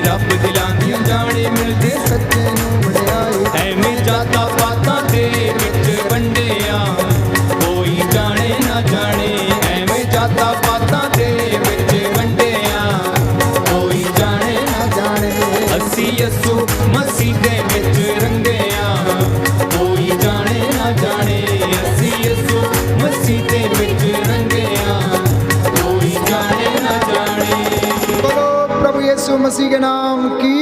रब दिलां दियां जाने मिलदी सच्चे नूं वडियाई। ऐवें जाता पातां दे विच वंडिया कोई जाने ना जाने। ऐवें जाता पातां दे विच वंडिया कोई जाने ना जाने। असी यसू मसीह दे विच रंगिया कोई जाने ना जाने। असी यसू मसीह दे विच रंगिया कोई जाने ना जाने। बोलो प्रभु यीशु मसीह के नाम की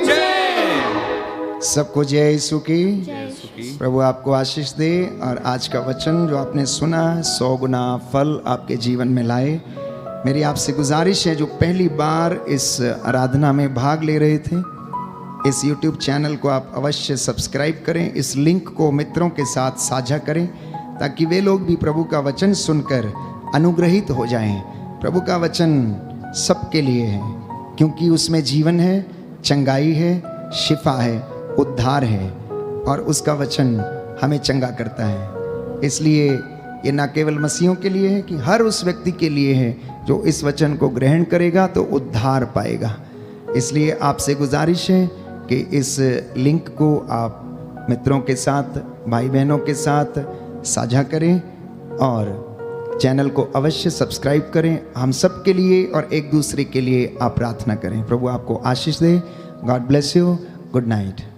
जय। सबको जय यीशु की। प्रभु आपको आशीष दे और आज का वचन जो आपने सुना 100 गुना फल आपके जीवन में लाए। मेरी आपसे गुजारिश है जो पहली बार इस आराधना में भाग ले रहे थे इस YouTube चैनल को आप अवश्य सब्सक्राइब करें। इस लिंक को मित्रों के साथ साझा करें ताकि वे लोग भी प्रभु का वचन सुनकर अनुग्रहित हो जाएं। प्रभु का वचन सबके लिए है क्योंकि उसमें जीवन है, चंगाई है, शिफा है, उद्धार है और उसका वचन हमें चंगा करता है। इसलिए ये न केवल मसीहों के लिए है कि हर उस व्यक्ति के लिए है जो इस वचन को ग्रहण करेगा तो उद्धार पाएगा। इसलिए आपसे गुजारिश है कि इस लिंक को आप मित्रों के साथ, भाई बहनों के साथ साझा करें और चैनल को अवश्य सब्सक्राइब करें। हम सब के लिए और एक दूसरे के लिए आप प्रार्थना करें। प्रभु आपको आशीष दे। God bless you. Good night.